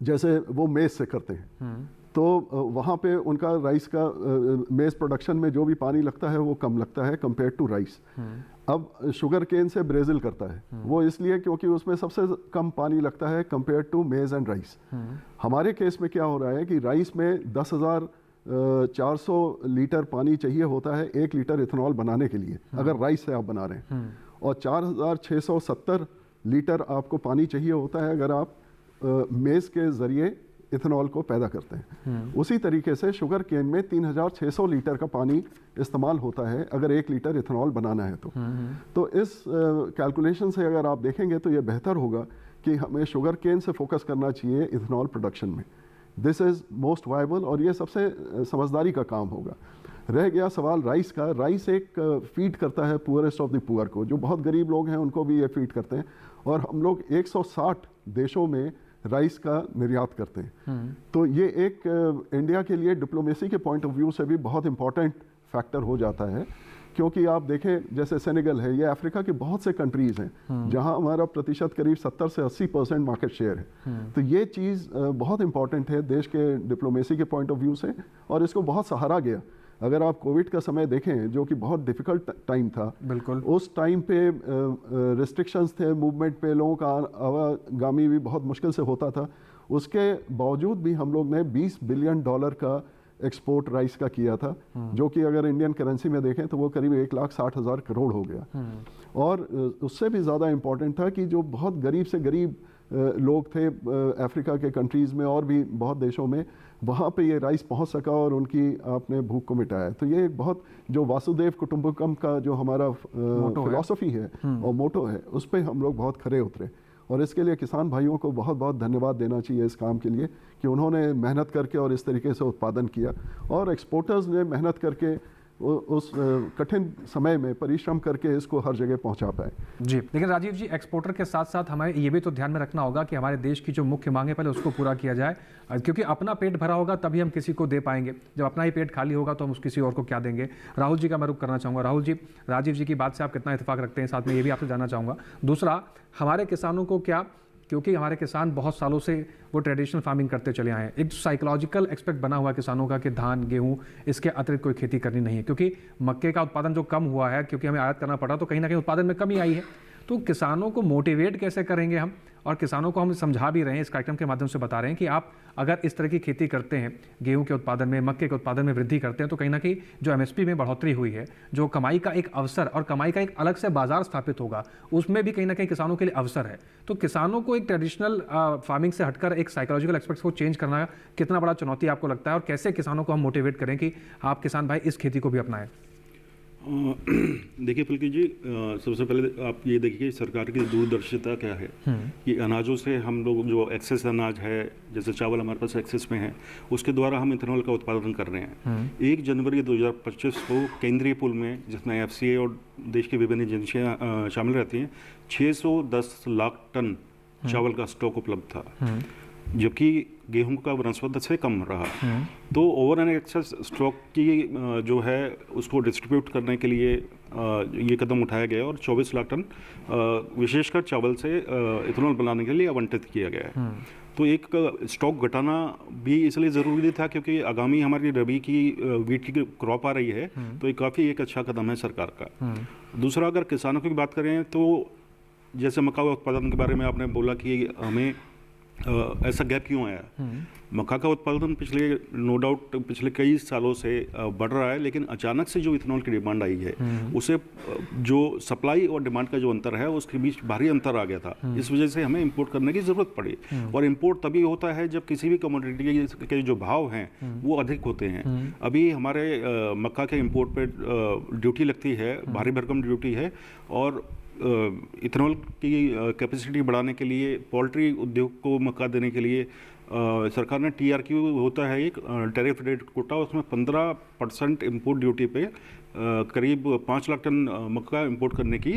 जैसे वो मेज से करते हैं, तो वहाँ पे उनका राइस का मेज प्रोडक्शन में जो भी पानी लगता है वो कम लगता है कंपेयर टू राइस। अब शुगर केन से ब्राज़ील करता है, वो इसलिए क्योंकि उसमें सबसे कम पानी लगता है कंपेयर टू मेज एंड राइस। हमारे केस में क्या हो रहा है कि राइस में 10,400 लीटर पानी चाहिए होता है 1 लीटर इथेनॉल बनाने के लिए, अगर राइस से आप बना रहे हैं, और 4,670 लीटर आपको पानी चाहिए होता है अगर आप मेज के ज़रिए इथेनॉल को पैदा करते हैं। उसी तरीके से शुगर केन में 3,600 लीटर का पानी इस्तेमाल होता है अगर 1 लीटर इथेनॉल बनाना है तो इस कैलकुलेशन से अगर आप देखेंगे तो ये बेहतर होगा कि हमें शुगर केन से फोकस करना चाहिए इथेनॉल प्रोडक्शन में। दिस इज़ मोस्ट वायबल और ये सबसे समझदारी का काम होगा। रह गया सवाल राइस का। राइस एक फीड करता है पुअरेस्ट ऑफ द पुअर को, जो बहुत गरीब लोग हैं उनको भी ये फीड करते हैं, और हम लोग 160 देशों में राइस का निर्यात करते हैं। तो ये एक इंडिया के लिए डिप्लोमेसी के पॉइंट ऑफ व्यू से भी बहुत इंपॉर्टेंट फैक्टर हो जाता है, क्योंकि आप देखें जैसे सेनेगल है, ये अफ्रीका की बहुत से कंट्रीज़ हैं जहां हमारा प्रतिशत करीब 70 से 80% मार्केट शेयर है। तो ये चीज़ बहुत इंपॉर्टेंट है देश के डिप्लोमेसी के पॉइंट ऑफ व्यू से, और इसको बहुत सहारा गया। अगर आप कोविड का समय देखें जो कि बहुत डिफ़िकल्ट टाइम था, बिल्कुल उस टाइम पे रिस्ट्रिक्शंस थे, मूवमेंट पे लोगों का आवागामी भी बहुत मुश्किल से होता था, उसके बावजूद भी हम लोग ने $20 बिलियन का एक्सपोर्ट राइस का किया था, जो कि अगर इंडियन करेंसी में देखें तो वो करीब 1,60,000 करोड़ हो गया। और उससे भी ज़्यादा इम्पॉर्टेंट था कि जो बहुत गरीब से गरीब लोग थे अफ्रीका के कंट्रीज़ में और भी बहुत देशों में, वहाँ पे ये राइस पहुँच सका और उनकी आपने भूख को मिटाया। तो ये एक बहुत जो वासुदेव कुटुंबकम का जो हमारा फिलॉसफी है और मोटो है, उस पर हम लोग बहुत खरे उतरे, और इसके लिए किसान भाइयों को बहुत बहुत धन्यवाद देना चाहिए इस काम के लिए कि उन्होंने मेहनत करके और इस तरीके से उत्पादन किया, और एक्सपोर्टर्स ने मेहनत करके उस कठिन समय में परिश्रम करके इसको हर जगह पहुंचा पाए। जी, लेकिन राजीव जी, एक्सपोर्टर के साथ साथ हमें ये भी तो ध्यान में रखना होगा कि हमारे देश की जो मुख्य मांग है पहले उसको पूरा किया जाए, क्योंकि अपना पेट भरा होगा तभी हम किसी को दे पाएंगे। जब अपना ही पेट खाली होगा तो हम किसी और को क्या देंगे। राहुल जी का मैं रुख करना चाहूँगा। राहुल जी, राजीव जी की बात से आप कितना इत्तेफाक रखते हैं, साथ में ये भी आपसे जानना चाहूँगा। दूसरा, हमारे किसानों को क्या, क्योंकि हमारे किसान बहुत सालों से वो ट्रेडिशनल फार्मिंग करते चले आए हैं, एक साइकोलॉजिकल एस्पेक्ट बना हुआ है किसानों का कि धान गेहूं इसके अतिरिक्त कोई खेती करनी नहीं है, क्योंकि मक्के का उत्पादन जो कम हुआ है, क्योंकि हमें आयात करना पड़ा, तो कहीं ना कहीं उत्पादन में कमी आई है। तो किसानों को मोटिवेट कैसे करेंगे हम, और किसानों को हम समझा भी रहे हैं, इस कार्यक्रम के माध्यम से बता रहे हैं कि आप अगर इस तरह की खेती करते हैं, गेहूं के उत्पादन में, मक्के के उत्पादन में वृद्धि करते हैं, तो कहीं ना कहीं जो एमएसपी में बढ़ोतरी हुई है, जो कमाई का एक अवसर और कमाई का एक अलग से बाजार स्थापित होगा, उसमें भी कहीं ना कहीं किसानों के लिए अवसर है। तो किसानों को एक ट्रेडिशनल फार्मिंग से हटकर एक साइकोलॉजिकल एस्पेक्ट्स को चेंज करना कितना बड़ा चुनौती आपको लगता है, और कैसे किसानों को हम मोटिवेट करें कि आप किसान भाई इस खेती को भी अपनाएं? देखिए पुलकित जी, सबसे पहले आप ये देखिए सरकार की दूरदर्शिता क्या है कि अनाजों से हम लोग जो एक्सेस अनाज है, जैसे चावल हमारे पास एक्सेस में है, उसके द्वारा हम इथेनॉल का उत्पादन कर रहे हैं। 1 जनवरी 2025 को केंद्रीय पूल में, जिसमें FCA और देश की विभिन्न एजेंसियां शामिल रहती हैं, 610 लाख टन चावल का स्टॉक उपलब्ध था, जबकि गेहूं का बनस्पत से कम रहा। तो ओवर एंड एक्सेस स्टॉक की जो है उसको डिस्ट्रीब्यूट करने के लिए ये कदम उठाया गया और 24 लाख टन विशेषकर चावल से इथेनॉल बनाने के लिए आवंटित किया गया है। तो एक स्टॉक घटाना भी इसलिए ज़रूरी था क्योंकि आगामी हमारी रबी की वीट की क्रॉप आ रही है, तो ये काफ़ी एक अच्छा कदम है सरकार का। दूसरा, अगर किसानों की बात करें तो जैसे मक्का उत्पादन के बारे में आपने बोला कि हमें ऐसा गैप क्यों आया। मक्का का उत्पादन नो डाउट पिछले कई सालों से बढ़ रहा है, लेकिन अचानक से जो इथेनॉल की डिमांड आई है उसे जो सप्लाई और डिमांड का जो अंतर है उसके बीच भारी अंतर आ गया था। इस वजह से हमें इंपोर्ट करने की ज़रूरत पड़ी, और इंपोर्ट तभी होता है जब किसी भी कमोडिटी के जो भाव हैं वो अधिक होते हैं। अभी हमारे मक्का के इंपोर्ट पे ड्यूटी लगती है, भारी भरकम ड्यूटी है, और इथेनॉल की कैपेसिटी बढ़ाने के लिए, पोल्ट्री उद्योग को मक्का देने के लिए सरकार ने TRQ होता है एक टैरिफ रेट कोटा, उसमें 15% इंपोर्ट ड्यूटी पे करीब 5 लाख टन मक्का इंपोर्ट करने की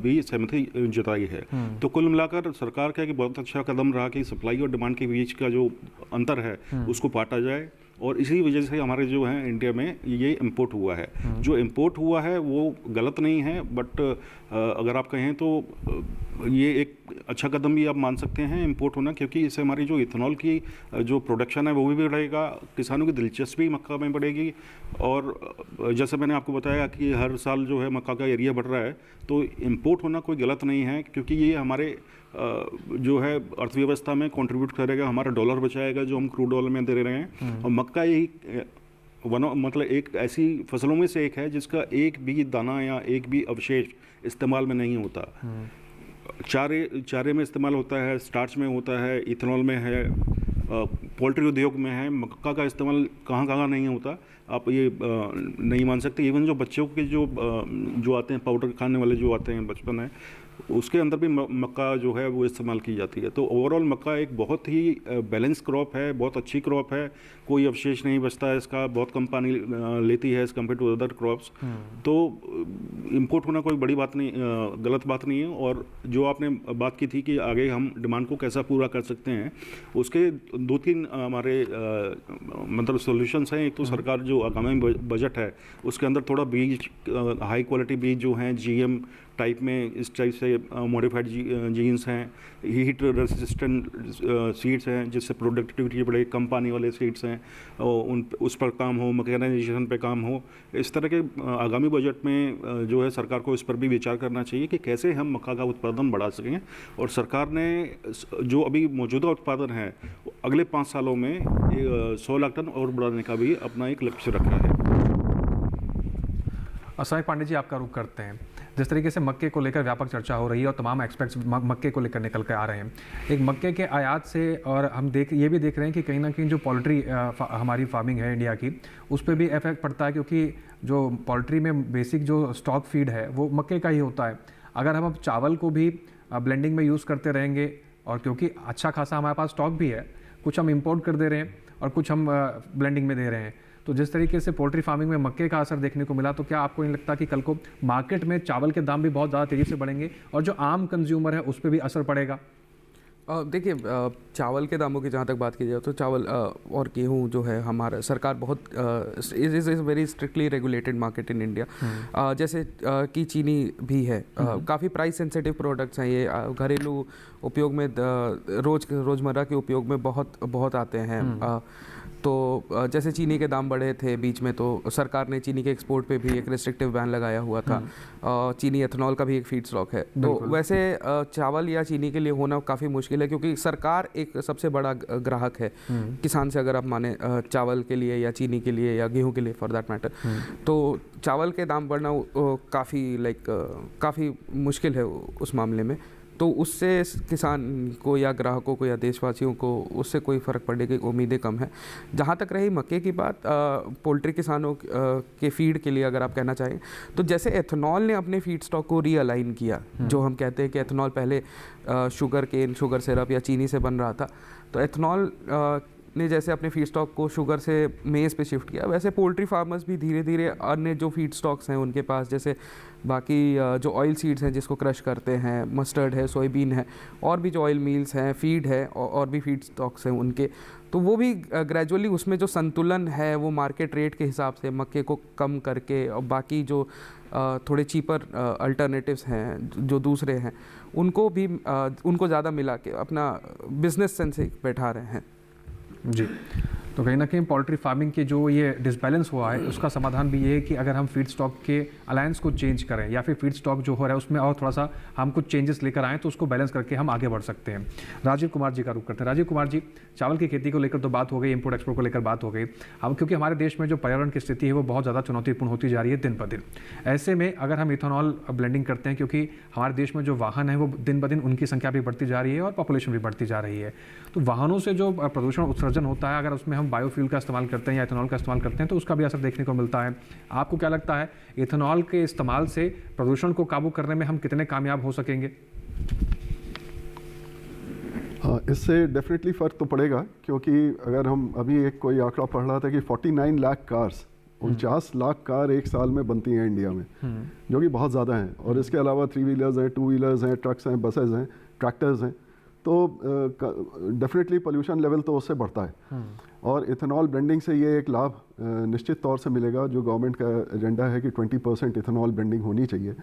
भी सहमति जताई है। तो कुल मिलाकर सरकार का एक बहुत अच्छा कदम रहा कि सप्लाई और डिमांड के बीच का जो अंतर है उसको पाटा जाए, और इसी वजह से हमारे जो है इंडिया में ये इंपोर्ट हुआ है। जो इंपोर्ट हुआ है वो गलत नहीं है, बट अगर आप कहें तो ये एक अच्छा कदम भी आप मान सकते हैं इंपोर्ट होना, क्योंकि इससे हमारी जो इथेनॉल की जो प्रोडक्शन है वो भी बढ़ेगा, किसानों की दिलचस्पी मक्का में बढ़ेगी। और जैसे मैंने आपको बताया कि हर साल जो है मक्का का एरिया बढ़ रहा है, तो इंपोर्ट होना कोई गलत नहीं है, क्योंकि ये हमारे जो है अर्थव्यवस्था में कंट्रीब्यूट करेगा, हमारा डॉलर बचाएगा जो हम क्रूड ऑयल में दे रहे हैं। और मक्का यही मतलब एक ऐसी फसलों में से एक है जिसका एक भी दाना या एक भी अवशेष इस्तेमाल में नहीं होता। चारे में इस्तेमाल होता है, स्टार्च में होता है, इथेनॉल में है, पोल्ट्री उद्योग में है। मक्का का इस्तेमाल कहाँ कहाँ नहीं होता, आप ये नहीं मान सकते। इवन जो बच्चों के जो आते हैं, पाउडर खाने वाले जो आते हैं बचपन है, उसके अंदर भी मक्का जो है वो इस्तेमाल की जाती है। तो ओवरऑल मक्का एक बहुत ही बैलेंस क्रॉप है, बहुत अच्छी क्रॉप है, कोई अवशेष नहीं बचता है इसका, बहुत कम पानी लेती है as compare to other crops. तो इंपोर्ट होना कोई बड़ी बात नहीं, गलत बात नहीं है। और जो आपने बात की थी कि आगे हम डिमांड को कैसा पूरा कर सकते हैं, उसके 2-3 हमारे मतलब सॉल्यूशंस हैं। एक तो सरकार जो आगामी बजट है उसके अंदर थोड़ा बीज, हाई क्वालिटी बीज जो हैं GM टाइप में, इस टाइप से मॉडिफाइड जीन्स हैं, हीट रेसिस्टेंट सीड्स हैं जिससे प्रोडक्टिविटी बढ़े, कम पानी वाले सीड्स हैं, उस पर काम हो, मैकेनाइजेशन पे काम हो। इस तरह के आगामी बजट में जो है सरकार को इस पर भी विचार करना चाहिए कि कैसे हम मक्का का उत्पादन बढ़ा सकें। और सरकार ने जो अभी मौजूदा उत्पादन है अगले 5 सालों में 100 लाख टन और बढ़ाने का भी अपना एक लक्ष्य रखा है। असाई पांडे जी, आपका रुख करते हैं। जिस तरीके से मक्के को लेकर व्यापक चर्चा हो रही है और तमाम एक्सपर्ट्स मक्के को लेकर निकल कर आ रहे हैं, एक मक्के के आयात से, और हम ये भी देख रहे हैं कि कहीं ना कहीं जो पोल्ट्री हमारी फार्मिंग है इंडिया की, उस पर भी इफेक्ट पड़ता है, क्योंकि जो पोल्ट्री में बेसिक जो स्टॉक फीड है वो मक्के का ही होता है। अगर हम चावल को भी ब्लेंडिंग में यूज़ करते रहेंगे, और क्योंकि अच्छा खासा हमारे पास स्टॉक भी है, कुछ हम इम्पोर्ट कर दे रहे हैं और कुछ हम ब्लेंडिंग में दे रहे हैं, तो जिस तरीके से पोल्ट्री फार्मिंग में मक्के का असर देखने को मिला, तो क्या आपको नहीं लगता कि कल को मार्केट में चावल के दाम भी बहुत ज़्यादा तेज़ी से बढ़ेंगे और जो आम कंज्यूमर है उस पर भी असर पड़ेगा? देखिए, चावल के दामों की जहाँ तक बात की जाए तो चावल और गेहूँ जो है, हमारा सरकार बहुत is very strictly regulated market in India. जैसे कि चीनी भी है, काफ़ी प्राइस सेंसिटिव प्रोडक्ट्स हैं ये, घरेलू उपयोग में रोज़मर्रा के उपयोग में बहुत आते हैं। तो जैसे चीनी के दाम बढ़े थे बीच में, तो सरकार ने चीनी के एक्सपोर्ट पे भी एक रिस्ट्रिक्टिव बैन लगाया हुआ था। चीनी एथेनॉल का भी एक फीड स्टॉक है। तो वैसे चावल या चीनी के लिए होना काफ़ी मुश्किल है, क्योंकि सरकार एक सबसे बड़ा ग्राहक है किसान से, अगर आप माने चावल के लिए या चीनी के लिए या गेहूं के लिए फॉर दैट मैटर। तो चावल के दाम बढ़ना काफ़ी मुश्किल है उस मामले में। तो उससे किसान को या ग्राहकों को या देशवासियों को उससे कोई फ़र्क पड़ने की उम्मीदें कम है। जहाँ तक रही मक्के की बात, पोल्ट्री किसानों के फीड के लिए अगर आप कहना चाहें, तो जैसे एथेनॉल ने अपने फीड स्टॉक को रीअलाइन किया, जो हम कहते हैं कि एथेनॉल पहले शुगर केन, शुगर सिरप या चीनी से बन रहा था, तो एथेनॉल ने जैसे अपने फीड स्टॉक को शुगर से मेज़ पे शिफ्ट किया, वैसे पोल्ट्री फार्मर्स भी धीरे धीरे अन्य जो फीड स्टॉक्स हैं उनके पास, जैसे बाकी जो ऑयल सीड्स हैं जिसको क्रश करते हैं, मस्टर्ड है, सोयाबीन है, और भी जो ऑयल मील्स हैं, फीड है और भी फीड स्टॉक्स हैं उनके, तो वो भी ग्रेजुअली उसमें जो संतुलन है वो मार्केट रेट के हिसाब से मक्के को कम करके, और बाकी जो थोड़े चीपर अल्टरनेटिव्स हैं जो दूसरे हैं उनको भी उनको ज़्यादा मिला के अपना बिजनेस सेंस बैठा रहे हैं। जी, तो कहीं ना कहीं पोल्ट्री फार्मिंग के जो ये डिसबैलेंस हुआ है उसका समाधान भी ये है कि अगर हम फीड स्टॉक के अलायंस को चेंज करें, या फिर फीड स्टॉक जो हो रहा है उसमें और थोड़ा सा हम कुछ चेंजेस लेकर आएँ तो उसको बैलेंस करके हम आगे बढ़ सकते हैं। राजीव कुमार जी का रुख करते हैं। राजीव कुमार जी, चावल की खेती को लेकर तो बात हो गई, इम्पोर्ट एक्सपोर्ट को लेकर बात हो गई। अब क्योंकि हमारे देश में जो पर्यावरण की स्थिति है वो बहुत ज़्यादा चुनौतीपूर्ण होती जा रही है दिन ब दिन, ऐसे में अगर हम इथेनॉल ब्लेंडिंग करते हैं, क्योंकि हमारे देश में जो वाहन है वो दिन ब दिन उनकी संख्या भी बढ़ती जा रही है और पॉपुलेशन भी बढ़ती जा रही है, तो वाहनों से जो प्रदूषण उत्सर्जन होता है, अगर उसमें हम बायोफ्यूल का इस्तेमाल करते हैं या इथेनॉल का इस्तेमाल करते हैं तो उसका भी असर देखने को मिलता है। आपको क्या लगता है, इथेनॉल के इस्तेमाल से प्रदूषण को काबू करने में हम कितने कामयाब हो सकेंगे? इससे डेफिनेटली फ़र्क तो पड़ेगा, क्योंकि अगर हम अभी एक कोई आंकड़ा पढ़ रहा था कि 49 लाख कार्स, 49 लाख कार एक साल में बनती हैं इंडिया में, जो कि बहुत ज़्यादा हैं। और इसके अलावा 3 व्हीलर्स हैं, 2 व्हीलर्स हैं, ट्रक्स हैं, बसेज हैं, ट्रैक्टर्स हैं, तो डेफिनेटली पोल्यूशन लेवल तो उससे बढ़ता है। और इथेनॉल ब्लेंडिंग से ये एक लाभ निश्चित तौर से मिलेगा। जो गवर्नमेंट का एजेंडा है कि 20% इथेनॉल ब्लेंडिंग होनी चाहिए,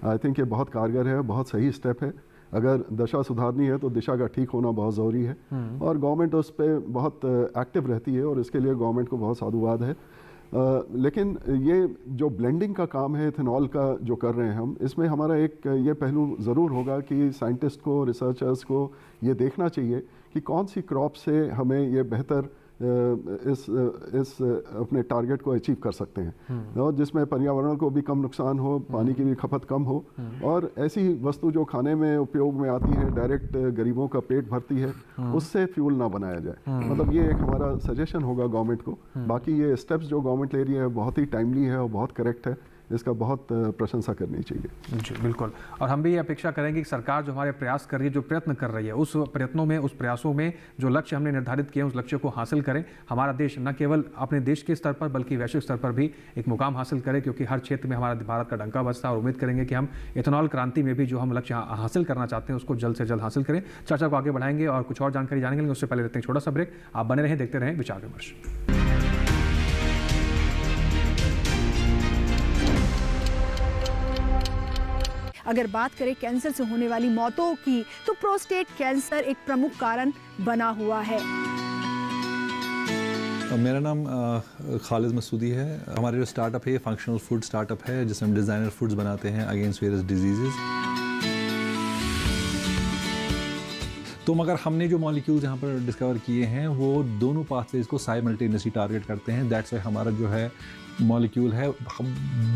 आई थिंक ये बहुत कारगर है, बहुत सही स्टेप है। अगर दशा सुधारनी है तो दिशा का ठीक होना बहुत ज़रूरी है, और गवर्नमेंट उस पर बहुत एक्टिव रहती है और इसके लिए गवर्नमेंट को बहुत साधुवाद है। लेकिन ये जो ब्लेंडिंग का काम है इथेनॉल का जो कर रहे हैं हम, इसमें हमारा एक ये पहलू ज़रूर होगा कि साइंटिस्ट को, रिसर्चर्स को ये देखना चाहिए कि कौन सी क्रॉप से हमें ये बेहतर इस अपने टारगेट को अचीव कर सकते हैं, और जिसमें पर्यावरण को भी कम नुकसान हो, पानी की भी खपत कम हो, और ऐसी वस्तु जो खाने में उपयोग में आती है, डायरेक्ट गरीबों का पेट भरती है, उससे फ्यूल ना बनाया जाए। मतलब ये एक हमारा सजेशन होगा गवर्नमेंट को। बाकी ये स्टेप्स जो गवर्नमेंट ले रही है बहुत ही टाइमली है और बहुत करेक्ट है, इसका बहुत प्रशंसा करनी चाहिए। जी बिल्कुल, और हम भी ये अपेक्षा करेंगे कि सरकार जो हमारे प्रयास कर रही है, जो प्रयत्न कर रही है, उस प्रयत्नों में, उस प्रयासों में जो लक्ष्य हमने निर्धारित किए उस लक्ष्य को हासिल करें। हमारा देश न केवल अपने देश के स्तर पर बल्कि वैश्विक स्तर पर भी एक मुकाम हासिल करे, क्योंकि हर क्षेत्र में हमारा भारत का डंका बजता है। और उम्मीद करेंगे कि हम इथेनॉल क्रांति में भी जो हम लक्ष्य हासिल करना चाहते हैं उसको जल्द से जल्द हासिल करें। चर्चा को आगे बढ़ाएंगे और कुछ और जानकारी जानेंगे, लेकिन उससे पहले लेते हैं छोटा सा ब्रेक। आप बने रहें, देखते रहें विचार विमर्श। अगर बात करें कैंसर से होने वाली मौतों की, तो प्रोस्टेट कैंसर एक प्रमुख कारण बना हुआ है। मेरा नाम खालिद मसूदी है। हमारे जो स्टार्टअप है ये फंक्शनल फूड स्टार्टअप है, जिसमें हम डिज़ाइनर फूड्स बनाते हैं अगेंस्ट वेरियस डिजीजेस। तो मगर हमने जो मॉलिक्यूल्स यहाँ पर डिस्कवर किए हैं वो दोनों पाथवेज को साइमल्टेनियसली टारगेट करते हैं। दैट्स वाई हमारा जो है मॉलिक्यूल है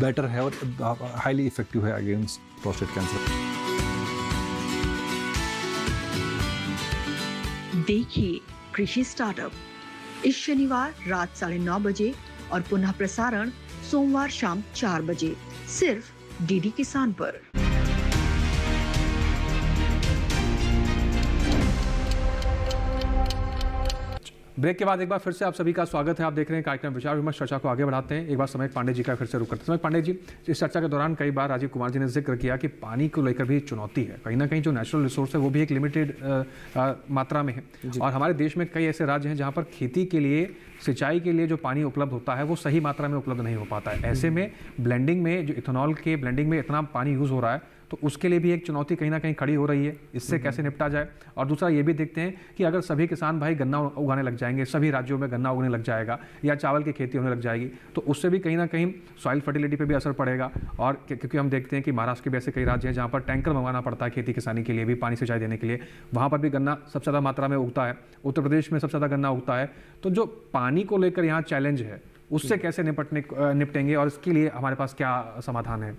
बेटर है और हाईली इफेक्टिव है अगेंस्ट प्रोस्टेट कैंसर। देखिए कृषि स्टार्टअप इस शनिवार रात 9:30 बजे और पुनः प्रसारण सोमवार शाम 4 बजे सिर्फ डीडी किसान पर। ब्रेक के बाद एक बार फिर से आप सभी का स्वागत है। आप देख रहे हैं कार्यक्रम विचार विमर्श। चर्चा को आगे बढ़ाते हैं। एक बार समय पांडे जी का फिर से रुक करते हैं। समय पांडे जी, इस चर्चा के दौरान कई बार राजीव कुमार जी ने जिक्र किया कि पानी को लेकर भी चुनौती है। कहीं ना कहीं जो नेचुरल रिसोर्स है वो भी एक लिमिटेड मात्रा में है, और हमारे देश में कई ऐसे राज्य हैं जहाँ पर खेती के लिए, सिंचाई के लिए जो पानी उपलब्ध होता है वो सही मात्रा में उपलब्ध नहीं हो पाता है। ऐसे में ब्लेंडिंग में, जो इथेनॉल के ब्लेंडिंग में इतना पानी यूज़ हो रहा है, तो उसके लिए भी एक चुनौती कहीं ना कहीं खड़ी हो रही है, इससे कैसे निपटा जाए। और दूसरा ये भी देखते हैं कि अगर सभी किसान भाई गन्ना उगाने लग जाएंगे, सभी राज्यों में गन्ना उगने लग जाएगा या चावल की खेती होने लग जाएगी, तो उससे भी कहीं ना कहीं सॉइल फर्टिलिटी पे भी असर पड़ेगा। और क्योंकि हम देखते हैं कि महाराष्ट्र के भी ऐसे कई राज्य हैं जहाँ पर टैंकर मंगवाना पड़ता है खेती किसानी के लिए भी, पानी सिंचाई देने के लिए, वहाँ पर भी गन्ना सबसे ज़्यादा मात्रा में उगता है। उत्तर प्रदेश में सबसे ज़्यादा गन्ना उगता है। तो जो पानी को लेकर यहाँ चैलेंज है उससे कैसे निपटेंगे और इसके लिए हमारे पास क्या समाधान है?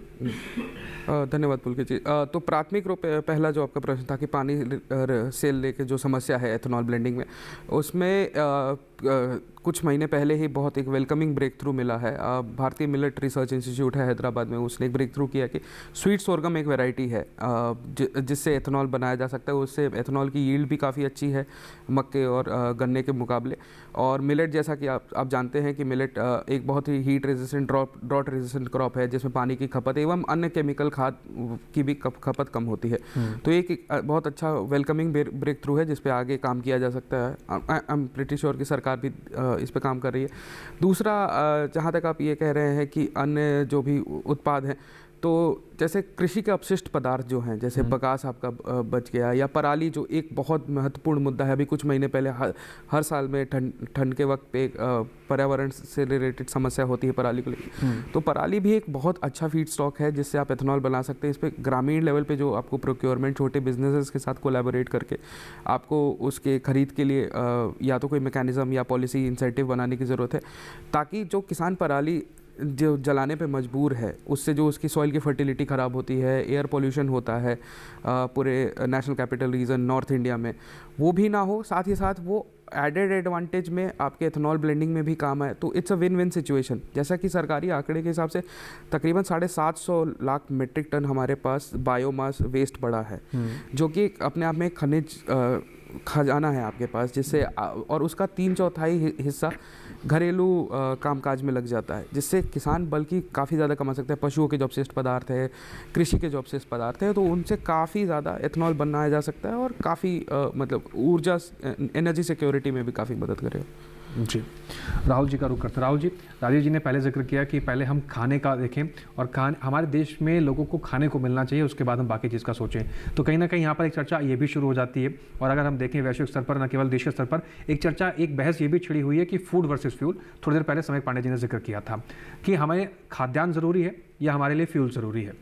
धन्यवाद पुलकित जी। तो प्राथमिक रूप पहला जो आपका प्रश्न था कि पानी से लेके जो समस्या है एथेनॉल ब्लेंडिंग में, उसमें कुछ महीने पहले ही बहुत एक वेलकमिंग ब्रेक थ्रू मिला है। भारतीय मिलेट रिसर्च इंस्टीट्यूट है हैदराबाद में, उसने एक ब्रेक थ्रू किया कि स्वीट सोरगम एक वैरायटी है जिससे एथेनॉल बनाया जा सकता है। उससे एथेनॉल की यील्ड भी काफ़ी अच्छी है मक्के और गन्ने के मुकाबले। और मिलेट, जैसा कि आप जानते हैं कि मिलेट एक बहुत ही heat resistant drought resistant crop है जिसमें पानी की खपत एवं अन्य केमिकल खाद की भी खपत कम होती है। तो एक बहुत अच्छा वेलकमिंग ब्रेक थ्रू है जिस पे आगे काम किया जा सकता है। आई एम प्रीटी श्योर कि सरकार भी इस पे काम कर रही है। दूसरा, जहाँ तक आप ये कह रहे हैं कि अन्य जो भी उत्पाद हैं, तो जैसे कृषि के अपशिष्ट पदार्थ जो हैं, जैसे बगास आपका बच गया, या पराली जो एक बहुत महत्वपूर्ण मुद्दा है। अभी कुछ महीने पहले हर साल में ठंड के वक्त पे पर्यावरण से रिलेटेड समस्या होती है पराली को लेकर। तो पराली भी एक बहुत अच्छा फीड स्टॉक है जिससे आप एथेनॉल बना सकते हैं। इस पर ग्रामीण लेवल पे जो आपको प्रोक्योरमेंट छोटे बिजनेसेस के साथ कोलैबोरेट करके आपको उसके खरीद के लिए या तो कोई मैकेनिज्म या पॉलिसी इंसेंटिव बनाने की ज़रूरत है, ताकि जो किसान पराली जो जलाने पे मजबूर है उससे जो उसकी सॉइल की फर्टिलिटी ख़राब होती है, एयर पोल्यूशन होता है पूरे national capital region north India में, वो भी ना हो। साथ ही साथ वो एडेड एडवांटेज में आपके एथेनॉल ब्लेंडिंग में भी काम आए। तो it's a win win situation. जैसा कि सरकारी आंकड़े के हिसाब से तकरीबन 750 लाख मेट्रिक टन हमारे पास बायोमास वेस्ट पड़ा है, जो कि अपने आप में खनिज खजाना है आपके पास, जिससे और उसका 3/4 हिस्सा घरेलू कामकाज में लग जाता है, जिससे किसान बल्कि काफ़ी ज़्यादा कमा सकते हैं। पशुओं के जो अपशिष्ट पदार्थ है, कृषि के जो अपशिष्ट पदार्थ है, तो उनसे काफ़ी ज़्यादा एथेनॉल बनाया जा सकता है और काफ़ी मतलब ऊर्जा एनर्जी सिक्योरिटी में भी काफ़ी मदद करेगा। जी, राहुल जी का रुख करते। राहुल जी, राजीव जी ने पहले जिक्र किया कि पहले हम खाने का देखें और हमारे देश में लोगों को खाने को मिलना चाहिए, उसके बाद हम बाकी चीज़ का सोचें। तो कहीं ना कहीं यहाँ पर एक चर्चा ये भी शुरू हो जाती है। और अगर हम देखें वैश्विक स्तर पर, न केवल देश के स्तर पर, एक चर्चा, एक बहस ये भी छिड़ी हुई है कि फूड वर्सेस फ्यूल। थोड़ी देर पहले सम्यक पांडे जी ने जिक्र किया था कि हमें खाद्यान्न ज़रूरी है या हमारे लिए फ्यूल ज़रूरी है।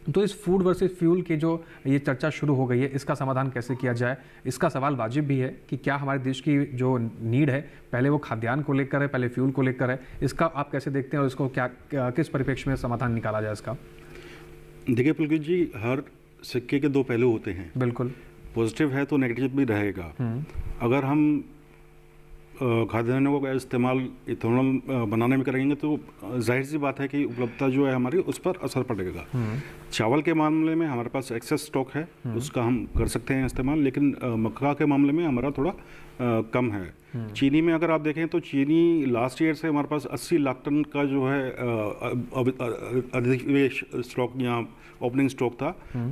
तो इस फूड वर्सेस फ्यूल की जो ये चर्चा शुरू हो गई है, इसका समाधान कैसे किया जाए? इसका सवाल वाजिब भी है कि क्या हमारे देश की जो नीड है पहले वो खाद्यान्न को लेकर है, पहले फ्यूल को लेकर है? इसका आप कैसे देखते हैं और इसको किस परिप्रेक्ष्य में समाधान निकाला जाए इसका? देखिए पुलकित जी, हर सिक्के के दो पहलू होते हैं। बिल्कुल, पॉजिटिव है तो नेगेटिव भी रहेगा। अगर हम खाद्यान्नों का इस्तेमाल इथेनॉल बनाने में करेंगे तो जाहिर सी बात है कि उपलब्धता जो है हमारी उस पर असर पड़ेगा। चावल के मामले में हमारे पास एक्सेस स्टॉक है, उसका हम कर सकते हैं इस्तेमाल, लेकिन मक्का के मामले में हमारा थोड़ा कम है। चीनी में अगर आप देखें तो चीनी लास्ट ईयर से हमारे पास 80 लाख टन का जो है अधिवेश स्टॉक या ओपनिंग स्टॉक था,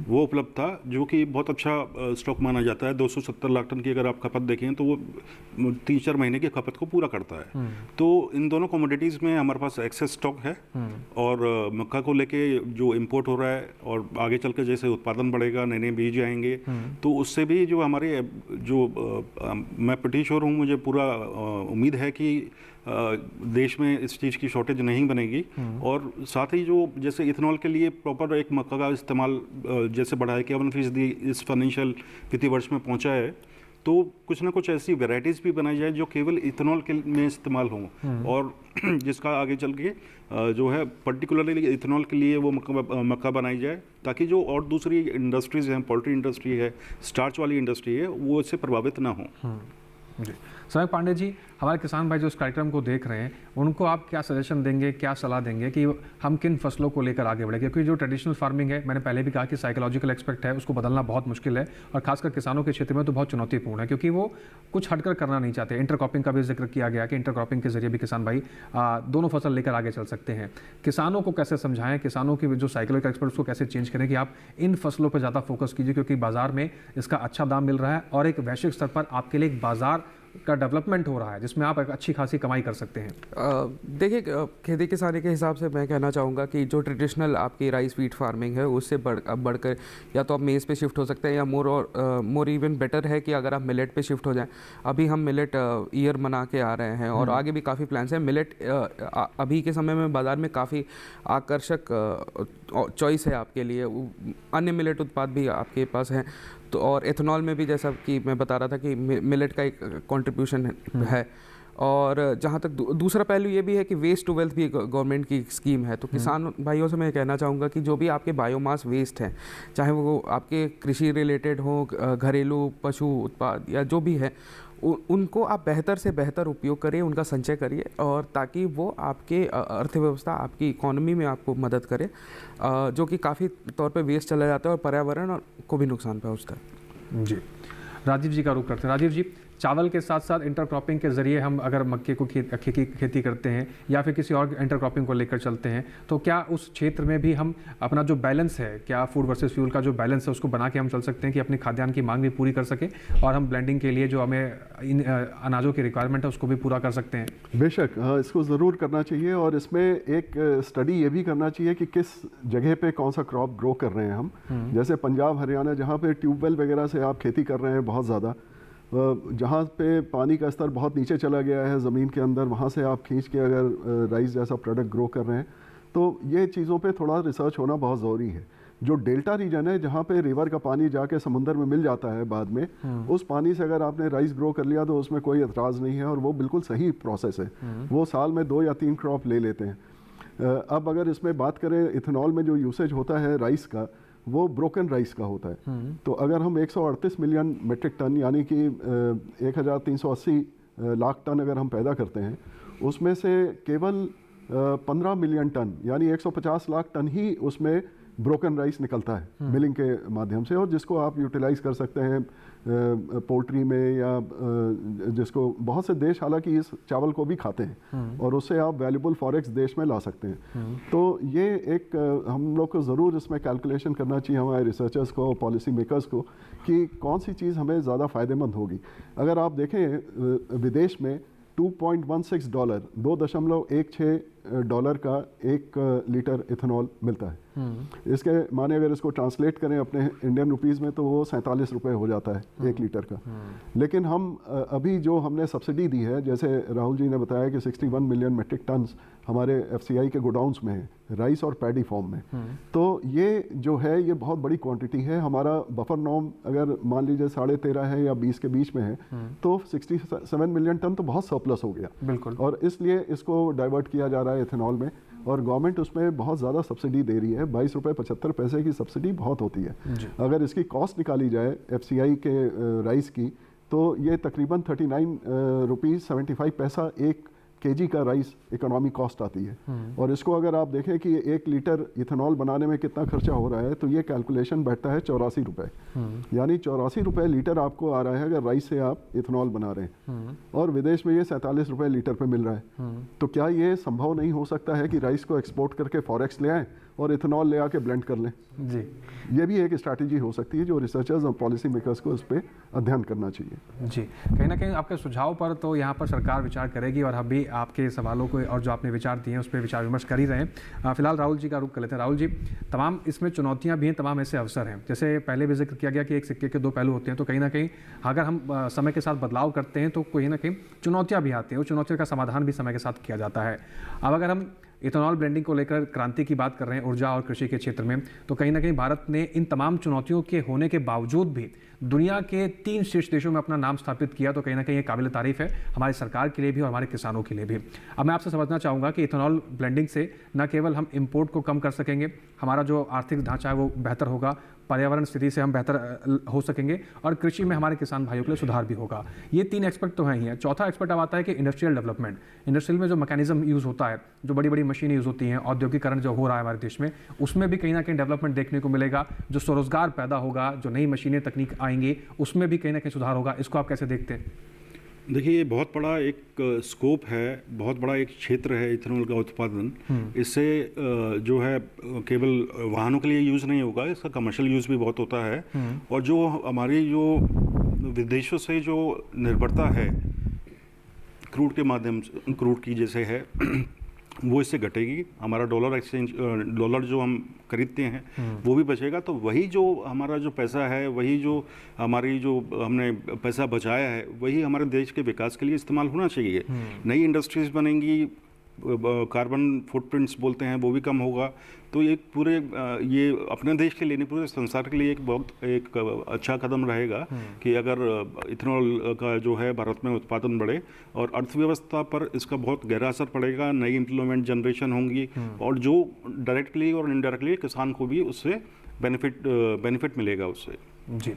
वो उपलब्ध था, जो कि बहुत अच्छा स्टॉक माना जाता है। 270 लाख टन की अगर आप खपत देखें तो वो 3-4 महीने की खपत को पूरा करता है। तो इन दोनों कमोडिटीज़ में हमारे पास एक्सेस स्टॉक है। और मक्का को लेके जो इम्पोर्ट हो रहा है और आगे चल के जैसे उत्पादन बढ़ेगा, नए नए बीज आएंगे, तो उससे भी जो हमारे जो मैं प्रीटी श्योर हूँ, मुझे पूरा उम्मीद है कि देश में इस चीज़ की शॉर्टेज नहीं बनेगी। और साथ ही जो जैसे इथेनॉल के लिए प्रॉपर एक मक्का का इस्तेमाल जैसे बढ़ा है, 51% इस फाइनेंशियल वित्तीय वर्ष में पहुंचा है, तो कुछ ना कुछ ऐसी वेराइटीज़ भी बनाई जाए जो केवल इथेनॉल के में इस्तेमाल हों, और जिसका आगे चल के जो है पर्टिकुलरली इथेनॉल के लिए वो मक्का बनाई जाए, ताकि जो और दूसरी इंडस्ट्रीज़ हैं, पोल्ट्री इंडस्ट्री है, स्टार्च वाली इंडस्ट्री है, वो इससे प्रभावित ना हो। जी, सम्यक पांडे जी, हमारे किसान भाई जो इस कार्यक्रम को देख रहे हैं, उनको आप क्या सजेशन देंगे, क्या सलाह देंगे कि हम किन फसलों को लेकर आगे बढ़े? क्योंकि जो ट्रेडिशनल फार्मिंग है, मैंने पहले भी कहा कि साइकोलॉजिकल एस्पेक्ट है, उसको बदलना बहुत मुश्किल है, और खासकर किसानों के क्षेत्र में तो बहुत चुनौतीपूर्ण है, क्योंकि वो कुछ हटकर करना नहीं चाहते। इंटरक्रॉपिंग का भी जिक्र किया गया कि इंटरक्रॉपिंग के जरिए भी किसान भाई दोनों फसल लेकर आगे चल सकते हैं। किसानों को कैसे समझाएं, किसानों की जो साइकोलॉजिकल एक्सपर्ट उसको कैसे चेंज करें कि आप इन फसलों पर ज़्यादा फोकस कीजिए, क्योंकि बाजार में इसका अच्छा दाम मिल रहा है और एक वैश्विक स्तर पर आपके लिए एक बाजार का डेवलपमेंट हो रहा है जिसमें आप एक अच्छी खासी कमाई कर सकते हैं? देखिए, खेती किसानी के हिसाब से मैं कहना चाहूँगा कि जो ट्रेडिशनल आपकी राइस वीट फार्मिंग है उससे बढ़कर या तो आप मेज़ पे शिफ्ट हो सकते हैं, या मोर इवन बेटर है कि अगर आप मिलेट पे शिफ्ट हो जाएं। अभी हम मिलेट ईयर मना के आ रहे हैं और आगे भी काफ़ी प्लान्स हैं। मिलेट अभी के समय में बाज़ार में काफ़ी आकर्षक चॉइस है आपके लिए। अन्य मिलेट उत्पाद भी आपके पास हैं, तो और एथेनॉल में भी जैसा कि मैं बता रहा था कि मिलेट का एक कंट्रीब्यूशन है। और जहाँ तक दूसरा पहलू ये भी है कि वेस्ट टू वेल्थ भी गवर्नमेंट की स्कीम है। तो किसान भाइयों से मैं कहना चाहूँगा कि जो भी आपके बायोमास वेस्ट हैं, चाहे वो आपके कृषि रिलेटेड हो, घरेलू पशु उत्पाद या जो भी है, उनको आप बेहतर से बेहतर उपयोग करिए, उनका संचय करिए, और ताकि वो आपके अर्थव्यवस्था, आपकी इकोनॉमी में आपको मदद करे, जो कि काफ़ी तौर पे वेस्ट चला जाता है और पर्यावरण को भी नुकसान पहुंचता है। जी, राजीव जी का रुख करते हैं। राजीव जी, चावल के साथ साथ इंटरक्रॉपिंग के ज़रिए हम अगर मक्के को खेती करते हैं या फिर किसी और इंटरक्रॉपिंग को लेकर चलते हैं, तो क्या उस क्षेत्र में भी हम अपना जो बैलेंस है, क्या फूड वर्सेस फ्यूल का जो बैलेंस है उसको बना के हम चल सकते हैं कि अपनी खाद्यान्न की मांग भी पूरी कर सकें और हम ब्लेंडिंग के लिए जो हमें इन अनाजों की रिक्वायरमेंट है उसको भी पूरा कर सकते हैं? बेशक, हाँ, इसको ज़रूर करना चाहिए। और इसमें एक स्टडी ये भी करना चाहिए कि किस जगह पे कौन सा क्रॉप ग्रो कर रहे हैं हम। जैसे पंजाब, हरियाणा, जहाँ पे ट्यूबवेल वगैरह से आप खेती कर रहे हैं बहुत ज़्यादा, जहाँ पे पानी का स्तर बहुत नीचे चला गया है ज़मीन के अंदर, वहाँ से आप खींच के अगर राइस जैसा प्रोडक्ट ग्रो कर रहे हैं, तो ये चीज़ों पे थोड़ा रिसर्च होना बहुत ज़रूरी है। जो डेल्टा रीजन है, जहाँ पे रिवर का पानी जाके समुंदर में मिल जाता है बाद में, उस पानी से अगर आपने राइस ग्रो कर लिया तो उसमें कोई एतराज़ नहीं है और वो बिल्कुल सही प्रोसेस है। वो साल में 2 या 3 क्रॉप ले लेते हैं। अब अगर इसमें बात करें, इथेनॉल में जो यूसेज होता है राइस का, वो ब्रोकन राइस का होता है। तो अगर हम 138 मिलियन मेट्रिक टन यानी कि 1380 लाख टन अगर हम पैदा करते हैं, उसमें से केवल 15 मिलियन टन यानी 150 लाख टन ही उसमें ब्रोकन राइस निकलता है मिलिंग के माध्यम से, और जिसको आप यूटिलाइज कर सकते हैं पोल्ट्री में, या जिसको बहुत से देश हालांकि इस चावल को भी खाते हैं और उससे आप वैल्यूबल फॉरेक्स देश में ला सकते हैं। तो ये एक हम लोग को ज़रूर इसमें कैलकुलेशन करना चाहिए, हमारे रिसर्चर्स को, पॉलिसी मेकर्स को, कि कौन सी चीज़ हमें ज़्यादा फ़ायदेमंद होगी। अगर आप देखें विदेश में $2.16 $2.16 का 1 लीटर इथेनॉल मिलता है। इसके माने अगर इसको ट्रांसलेट करें अपने इंडियन रुपीज़ में तो वो 47 रुपये हो जाता है 1 लीटर का। लेकिन हम अभी जो हमने सब्सिडी दी है, जैसे राहुल जी ने बताया कि 61 मिलियन मेट्रिक टन्स हमारे FCI के गोडाउंस में है, राइस और पैडी फॉर्म में। तो ये जो है ये बहुत बड़ी क्वांटिटी है। हमारा बफर नॉर्म अगर मान लीजिए 13.5 है या 20 के बीच में है, तो 67 मिलियन टन तो बहुत सरप्लस हो गया। बिल्कुल। और इसलिए इसको डाइवर्ट किया जा रहा है इथेनॉल में, और गवर्नमेंट उसमें बहुत ज़्यादा सब्सिडी दे रही है। 22 रुपये 75 पैसे की सब्सिडी बहुत होती है। अगर इसकी कॉस्ट निकाली जाए FCI के राइस की, तो ये तकरीबन 39 रुपीज़ 75 पैसा 1 kg का राइस इकोनॉमी कॉस्ट आती है। और इसको अगर आप देखें कि 1 लीटर इथेनॉल बनाने में कितना खर्चा हो रहा है, तो ये कैलकुलेशन बैठता है 84 रुपये, यानी 84 रुपये लीटर आपको आ रहा है अगर राइस से आप इथेनॉल बना रहे हैं। और विदेश में ये 47 रुपये लीटर पे मिल रहा है। तो क्या ये संभव नहीं हो सकता है कि राइस को एक्सपोर्ट करके फॉरेक्स ले आएँ और इथेनॉल ले आके ब्लेंड कर लें? जी, ये भी एक स्ट्रैटेजी हो सकती है जो रिसर्चर्स और पॉलिसी मेकर्स को इस पर अध्ययन करना चाहिए। जी, कहीं ना कहीं आपके सुझाव पर तो यहाँ पर सरकार विचार करेगी, और हम भी आपके सवालों को और जो आपने विचार दिए हैं उस पर विचार विमर्श कर ही रहे हैं। फिलहाल राहुल जी का रुख कर लेते हैं। राहुल जी, तमाम इसमें चुनौतियाँ भी हैं, तमाम ऐसे अवसर हैं। जैसे पहले भी जिक्र किया गया कि एक सिक्के के 2 पहलू होते हैं, तो कहीं ना कहीं अगर हम समय के साथ बदलाव करते हैं तो कहीं ना कहीं चुनौतियाँ भी आती हैं, उस चुनौतियों का समाधान भी समय के साथ किया जाता है। अब अगर हम इथेनॉल ब्लेंडिंग को लेकर क्रांति की बात कर रहे हैं ऊर्जा और कृषि के क्षेत्र में, तो कहीं ना कहीं भारत ने इन तमाम चुनौतियों के होने के बावजूद भी दुनिया के 3 शीर्ष देशों में अपना नाम स्थापित किया। तो कहीं ना कहीं ये काबिल तारीफ है हमारी सरकार के लिए भी और हमारे किसानों के लिए भी। अब मैं आपसे समझना चाहूँगा कि इथेनॉल ब्लेंडिंग से न केवल हम इंपोर्ट को कम कर सकेंगे, हमारा जो आर्थिक ढांचा है वो बेहतर होगा, पर्यावरण स्थिति से हम बेहतर हो सकेंगे, और कृषि में हमारे किसान भाइयों के लिए सुधार भी होगा। ये 3 एक्सपेक्ट तो हैं ही हैं। चौथा एक्सपेक्ट अब आता है कि इंडस्ट्रियल डेवलपमेंट। इंडस्ट्रियल में जो मैकेनिज्म यूज़ होता है, जो बड़ी बड़ी मशीनें यूज़ होती हैं, औद्योगिकरण जो हो रहा है हमारे देश में, उसमें भी कहीं ना कहीं डेवलपमेंट देखने को मिलेगा। जो स्वरोजगार पैदा होगा, जो नई मशीनें तकनीक आएंगी, उसमें भी कहीं ना कहीं सुधार होगा। इसको आप कैसे देखते हैं? देखिए, ये बहुत बड़ा एक स्कोप है, बहुत बड़ा एक क्षेत्र है इथेनॉल का उत्पादन। इससे जो है केवल वाहनों के लिए यूज़ नहीं होगा, इसका कमर्शियल यूज़ भी बहुत होता है। और जो हमारी जो विदेशों से जो निर्भरता है क्रूड के माध्यम से, क्रूड की जैसे है वो इससे घटेगी। हमारा डॉलर एक्सचेंज, डॉलर जो हम खरीदते हैं वो भी बचेगा। तो वही जो हमारा जो पैसा है, वही जो हमारी जो हमने पैसा बचाया है, वही हमारे देश के विकास के लिए इस्तेमाल होना चाहिए। नई इंडस्ट्रीज बनेंगी, कार्बन फुटप्रिंट्स बोलते हैं वो भी कम होगा। तो ये पूरे ये अपने देश के लिए नहीं, पूरे संसार के लिए एक बहुत एक अच्छा कदम रहेगा कि अगर इथेनॉल का जो है भारत में उत्पादन बढ़े, और अर्थव्यवस्था पर इसका बहुत गहरा असर पड़ेगा। नई एम्प्लॉयमेंट जनरेशन होंगी और जो डायरेक्टली और इनडायरेक्टली किसान को भी उससे बेनिफिट मिलेगा उससे। जी,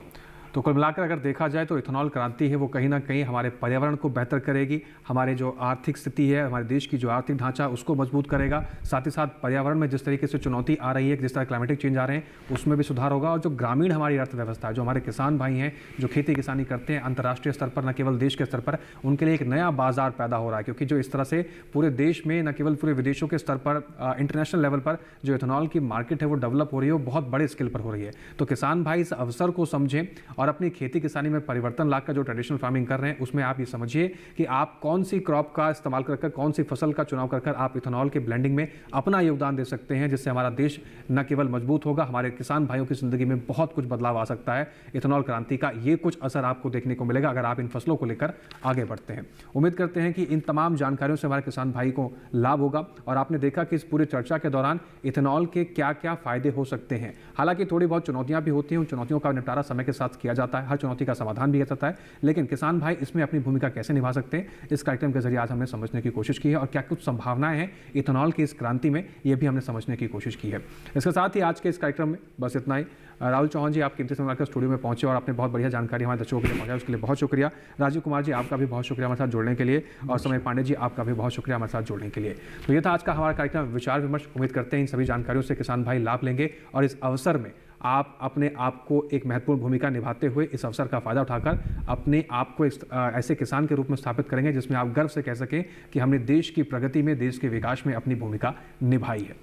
तो कुल मिलाकर अगर देखा जाए तो इथेनॉल क्रांति है वो कहीं ना कहीं हमारे पर्यावरण को बेहतर करेगी, हमारे जो आर्थिक स्थिति है, हमारे देश की जो आर्थिक ढांचा उसको मजबूत करेगा। साथ ही साथ पर्यावरण में जिस तरीके से चुनौती आ रही है, जिस तरह क्लाइमेटिक चेंज आ रहे हैं, उसमें भी सुधार होगा। और जो ग्रामीण हमारी अर्थव्यवस्था है, जो हमारे किसान भाई हैं जो खेती किसानी करते हैं अंतर्राष्ट्रीय स्तर पर, न केवल देश के स्तर पर, उनके लिए एक नया बाजार पैदा हो रहा है। क्योंकि जो इस तरह से पूरे देश में, न केवल पूरे विदेशों के स्तर पर, इंटरनेशनल लेवल पर जो इथेनॉल की मार्केट है वो डेवलप हो रही है, वो बहुत बड़े स्केल पर हो रही है। तो किसान भाई इस अवसर को समझें और अपनी खेती किसानी में परिवर्तन लाकर जो ट्रेडिशनल फार्मिंग कर रहे हैं उसमें आप ये समझिए कि आप कौन सी क्रॉप का इस्तेमाल कर, कौन सी फसल का चुनाव कर आप इथेनॉल के ब्लेंडिंग में अपना योगदान दे सकते हैं, जिससे हमारा देश न केवल मजबूत होगा, हमारे किसान भाइयों की जिंदगी में बहुत कुछ बदलाव आ सकता है। इथेनॉल क्रांति का ये कुछ असर आपको देखने को मिलेगा अगर आप इन फसलों को लेकर आगे बढ़ते हैं। उम्मीद करते हैं कि इन तमाम जानकारियों से हमारे किसान भाई को लाभ होगा। और आपने देखा कि इस पूरी चर्चा के दौरान इथेनॉल के क्या क्या फायदे हो सकते हैं। हालांकि थोड़ी बहुत चुनौतियां भी होती हैं, उन चुनौतियों का निपटारा समय के साथ किया जाता है, हर चुनौती का समाधान भी किया जाता है, लेकिन किसान भाई इसमें अपनी भूमिका कैसे निभा सकते हैं, इस कार्यक्रम के जरिए आज हमने समझने की कोशिश की है। और क्या कुछ संभावनाएं हैं इथेनॉल की इस क्रांति में, ये भी हमने समझने की कोशिश की है। इसके साथ ही आज के इस कार्यक्रम में बस इतना ही। राहुल चौहान जी, आप कीमती समय लगाकर स्टूडियो में पहुंचे और आपने बहुत बढ़िया जानकारी हमारे दर्शकों के लिए पहुंचाई, उसके लिए बहुत शुक्रिया। राजीव कुमार जी, आपका भी बहुत शुक्रिया हमारे साथ जुड़ने के लिए, और समय पांडे जी, आपका भी बहुत शुक्रिया हमारे साथ जुड़ने के लिए। तो ये था आज का हमारा कार्यक्रम विचार विमर्श। उम्मीद करते हैं इन सभी जानकारियों से किसान भाई लाभ लेंगे और इस अवसर में आप अपने आप को एक महत्वपूर्ण भूमिका निभाते हुए इस अवसर का फायदा उठाकर अपने आप को ऐसे किसान के रूप में स्थापित करेंगे जिसमें आप गर्व से कह सकें कि हमने देश की प्रगति में, देश के विकास में अपनी भूमिका निभाई है।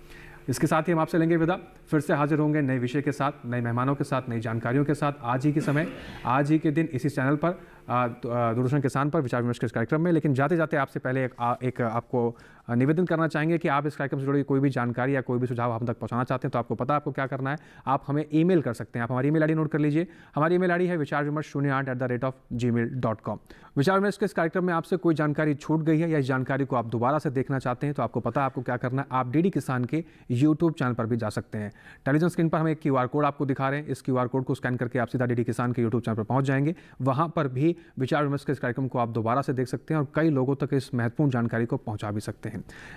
इसके साथ ही हम आपसे लेंगे विदा। फिर से हाजिर होंगे नए विषय के साथ, नए मेहमानों के साथ, नई जानकारियों के साथ, आज ही के समय, आज ही के दिन, इसी चैनल पर, दूरदर्शन किसान पर विचार विमर्श के इस कार्यक्रम में। लेकिन जाते जाते आपसे पहले एक आपको निवेदन करना चाहेंगे कि आप इस कार्यक्रम से जुड़ी कोई भी जानकारी या कोई भी सुझाव हम तक पहुंचाना चाहते हैं तो आपको पता है आपको क्या करना है। आप हमें ईमेल कर सकते हैं। आप हमारी ईमेल आईडी नोट कर लीजिए। हमारी ईमेल आईडी है vicharvimarsh08@gmail.com। विचार विमर्श के इस कार्यक्रम में आपसे कोई जानकारी छूट गई है या इस जानकारी को आप दोबारा से देखना चाहते हैं तो आपको पता है आपको क्या करना है। आप डीडी किसान के यूट्यूब चैनल पर भी जा सकते हैं। टेलीविजन स्क्रीन पर हम एक QR कोड आपको दिखा रहे हैं। इस QR कोड को स्कैन करके आप सीधा डीडी किसान के यूट्यूब चैनल पर पहुंच जाएंगे। वहां पर भी विचार विमर्श के इस कार्यक्रम को आप दोबारा से देख सकते हैं और कई लोगों तक इस महत्वपूर्ण जानकारी को पहुंचा भी सकते हैं।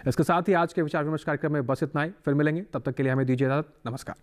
इसके साथ ही आज के विचार विमर्श कार्यक्रम में बस इतना ही। फिर मिलेंगे, तब तक के लिए हमें दीजिए इजाजत। नमस्कार।